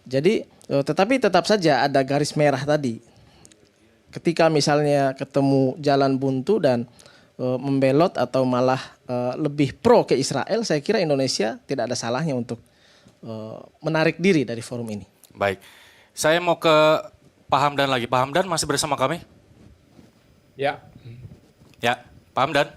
Jadi tetapi tetap saja ada garis merah tadi. Ketika misalnya ketemu jalan buntu dan membelot atau malah lebih pro ke Israel, saya kira Indonesia tidak ada salahnya untuk menarik diri dari forum ini. Baik, saya mau ke Pak Hamdan lagi. Pak Hamdan masih bersama kami? Ya. Ya, Pak Hamdan?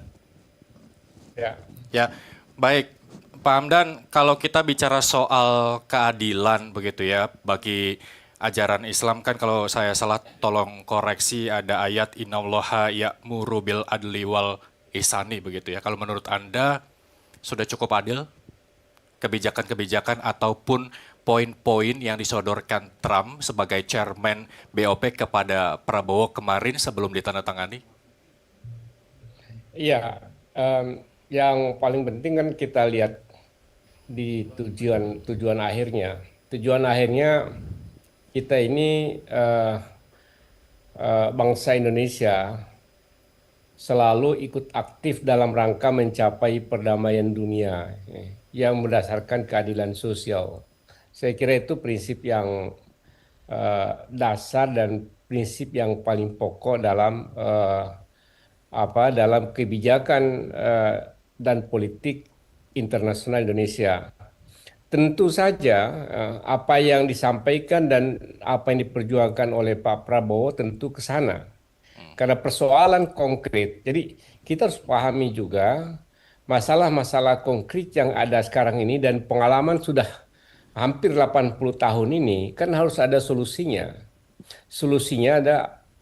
Ya. Ya, baik. Pak Hamdan, kalau kita bicara soal keadilan begitu ya, bagi ajaran Islam kan kalau saya salah tolong koreksi, ada ayat innallaha ya'muru bil adli wal ihsani begitu ya. Kalau menurut Anda sudah cukup adil kebijakan-kebijakan ataupun poin-poin yang disodorkan Trump sebagai chairman BOP kepada Prabowo kemarin sebelum ditandatangani? Iya, yang paling penting kan kita lihat di tujuan akhirnya. Tujuan akhirnya kita ini bangsa Indonesia selalu ikut aktif dalam rangka mencapai perdamaian dunia yang berdasarkan keadilan sosial. Saya kira itu prinsip yang dasar dan prinsip yang paling pokok dalam dalam kebijakan dan politik internasional Indonesia. Tentu saja apa yang disampaikan dan apa yang diperjuangkan oleh Pak Prabowo tentu ke sana. Karena persoalan konkret. Jadi kita harus pahami juga masalah-masalah konkret yang ada sekarang ini dan pengalaman sudah hampir 80 tahun ini kan harus ada solusinya. Solusinya ada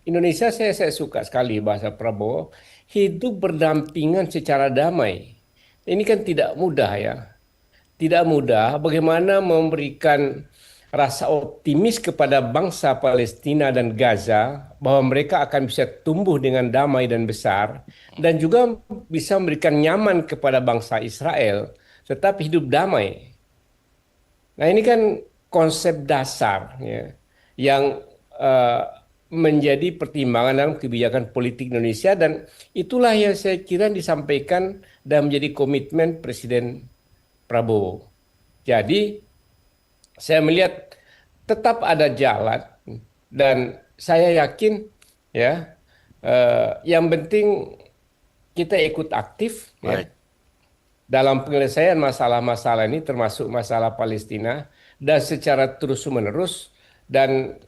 Indonesia, saya suka sekali bahasa Prabowo, hidup berdampingan secara damai. Ini kan tidak mudah ya. Tidak mudah bagaimana memberikan rasa optimis kepada bangsa Palestina dan Gaza bahwa mereka akan bisa tumbuh dengan damai dan besar dan juga bisa memberikan nyaman kepada bangsa Israel tetap hidup damai. Nah ini kan konsep dasar ya, yang menjadi pertimbangan dalam kebijakan politik Indonesia dan itulah yang saya kira disampaikan dan menjadi komitmen Presiden Prabowo. Jadi saya melihat tetap ada jalan dan saya yakin ya Yang penting kita ikut aktif ya, Baik. dalam penyelesaian masalah-masalah ini, termasuk masalah Palestina, dan secara terus-menerus, dan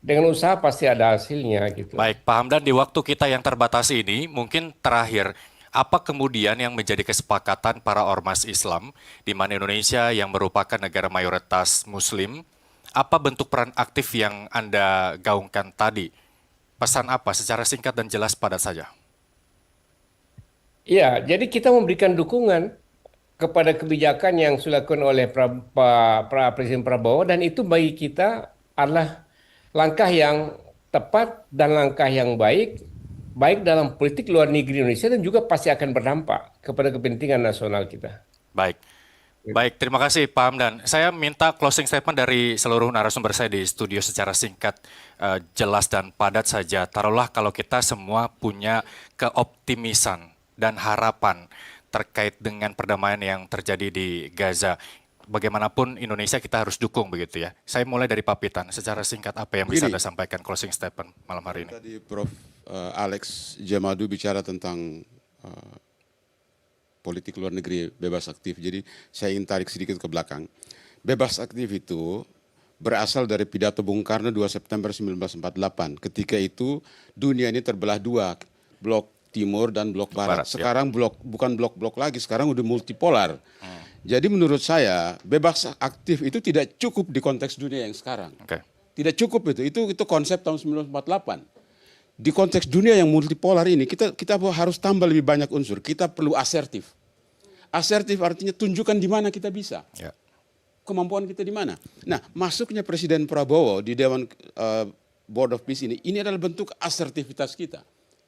dengan usaha pasti ada hasilnya gitu. Baik, Pak Hamdan, di waktu kita yang terbatas ini, mungkin terakhir, apa kemudian yang menjadi kesepakatan para ormas Islam, di mana Indonesia yang merupakan negara mayoritas Muslim, apa bentuk peran aktif yang Anda gaungkan tadi? Pesan apa secara singkat dan jelas padat saja? Ya, jadi kita memberikan dukungan kepada kebijakan yang sudah dilakukan oleh Presiden Prabowo, dan itu bagi kita adalah langkah yang tepat dan langkah yang baik dalam politik luar negeri Indonesia, dan juga pasti akan berdampak kepada kepentingan nasional kita. Baik. Baik, terima kasih Pak Hamdan. Saya minta closing statement dari seluruh narasumber saya di studio secara singkat, jelas dan padat saja. Taruhlah kalau kita semua punya keoptimisan dan harapan terkait dengan perdamaian yang terjadi di Gaza. Bagaimanapun Indonesia kita harus dukung begitu ya. Saya mulai dari Pak Pitan, secara singkat apa yang bisa Anda sampaikan closing statement malam hari ini? Tadi Prof. Alex Jamadu bicara tentang politik luar negeri bebas aktif. Jadi saya ingin tarik sedikit ke belakang. Bebas aktif itu berasal dari pidato Bung Karno 2 September 1948. Ketika itu dunia ini terbelah dua, blok timur dan blok barat. Sekarang bukan blok-blok lagi, sekarang udah multipolar. Jadi menurut saya bebas aktif itu tidak cukup di konteks dunia yang sekarang. Tidak cukup itu konsep tahun 1948. Di konteks dunia yang multipolar ini kita harus tambah lebih banyak unsur. Kita perlu asertif. Asertif artinya tunjukkan di mana kita bisa. Kemampuan kita di mana. Nah, masuknya Presiden Prabowo di Dewan Board of Peace ini adalah bentuk asertivitas kita.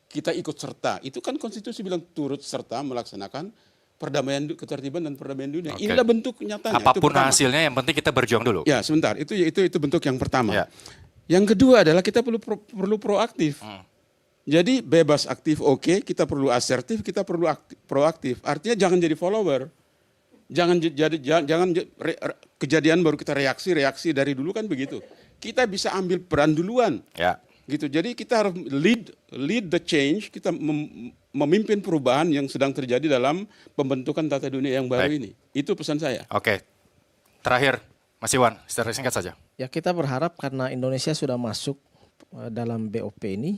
Kita ikut serta. Itu kan konstitusi bilang turut serta melaksanakan perdamaian, ketertiban dan perdamaian dunia. Inilah bentuk nyatanya. Apapun hasilnya, yang penting kita berjuang dulu. Ya, sebentar. Itu bentuk yang pertama. Yang kedua adalah kita perlu proaktif. Jadi bebas aktif oke, kita perlu asertif, kita perlu proaktif. Artinya jangan jadi follower. Jangan kejadian baru kita reaksi dari dulu kan begitu. Kita bisa ambil peran duluan. Gitu. Jadi kita harus lead the change, kita memimpin perubahan yang sedang terjadi dalam pembentukan tata dunia yang baru ini. Itu pesan saya. Oke. Terakhir, Mas Iwan, secara singkat saja. Ya, kita berharap karena Indonesia sudah masuk dalam BOP ini,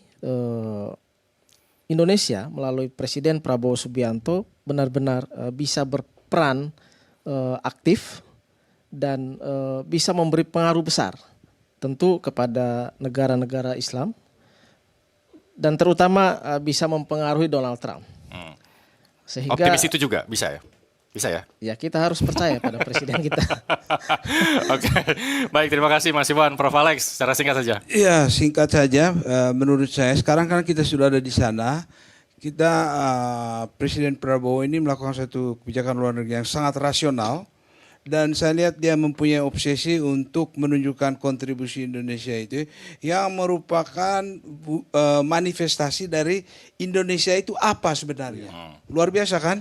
Indonesia melalui Presiden Prabowo Subianto benar-benar bisa berperan aktif dan bisa memberi pengaruh besar tentu kepada negara-negara Islam dan terutama bisa mempengaruhi Donald Trump. Sehingga, optimis itu juga bisa ya? Bisa ya? Ya, kita harus percaya pada presiden kita. Oke, baik, terima kasih Mas Iwan. Prof. Alex, secara singkat saja. Ya, singkat saja. Menurut saya sekarang kan kita sudah ada di sana. Kita Presiden Prabowo ini melakukan satu kebijakan luar negeri yang sangat rasional. Dan saya lihat dia mempunyai obsesi untuk menunjukkan kontribusi Indonesia itu yang merupakan manifestasi dari Indonesia itu apa sebenarnya. Luar biasa kan?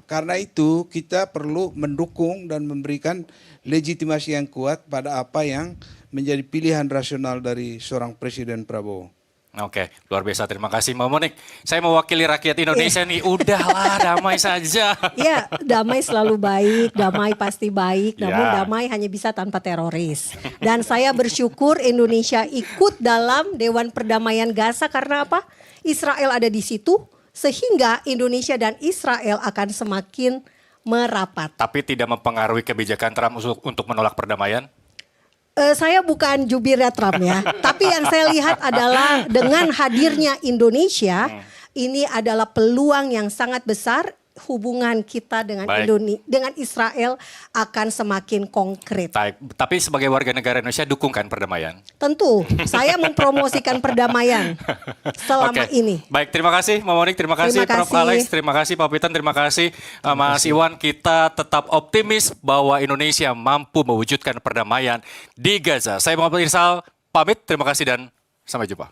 Karena itu kita perlu mendukung dan memberikan legitimasi yang kuat pada apa yang menjadi pilihan rasional dari seorang Presiden Prabowo. Oke, luar biasa. Terima kasih Mbak Monik. Saya mewakili rakyat Indonesia nih. Udahlah, damai saja. Ya, damai selalu baik, damai pasti baik, namun damai hanya bisa tanpa teroris. Dan saya bersyukur Indonesia ikut dalam Dewan Perdamaian Gaza karena apa? Israel ada di situ, sehingga Indonesia dan Israel akan semakin merapat. Tapi tidak mempengaruhi kebijakan Trump untuk menolak perdamaian? Saya bukan jubirnya Trump ya, tapi yang saya lihat adalah dengan hadirnya Indonesia, ini adalah peluang yang sangat besar. Hubungan kita dengan dengan Israel akan semakin konkret. Tapi sebagai warga negara Indonesia dukungkan perdamaian? Tentu, saya mempromosikan perdamaian selama ini. Baik, terima kasih Mbak Monik, terima kasih Prof. Alex, terima kasih Pak Pitan, terima kasih Mas Iwan. Kita tetap optimis bahwa Indonesia mampu mewujudkan perdamaian di Gaza. Saya Muhammad Irsal, pamit, terima kasih dan sampai jumpa.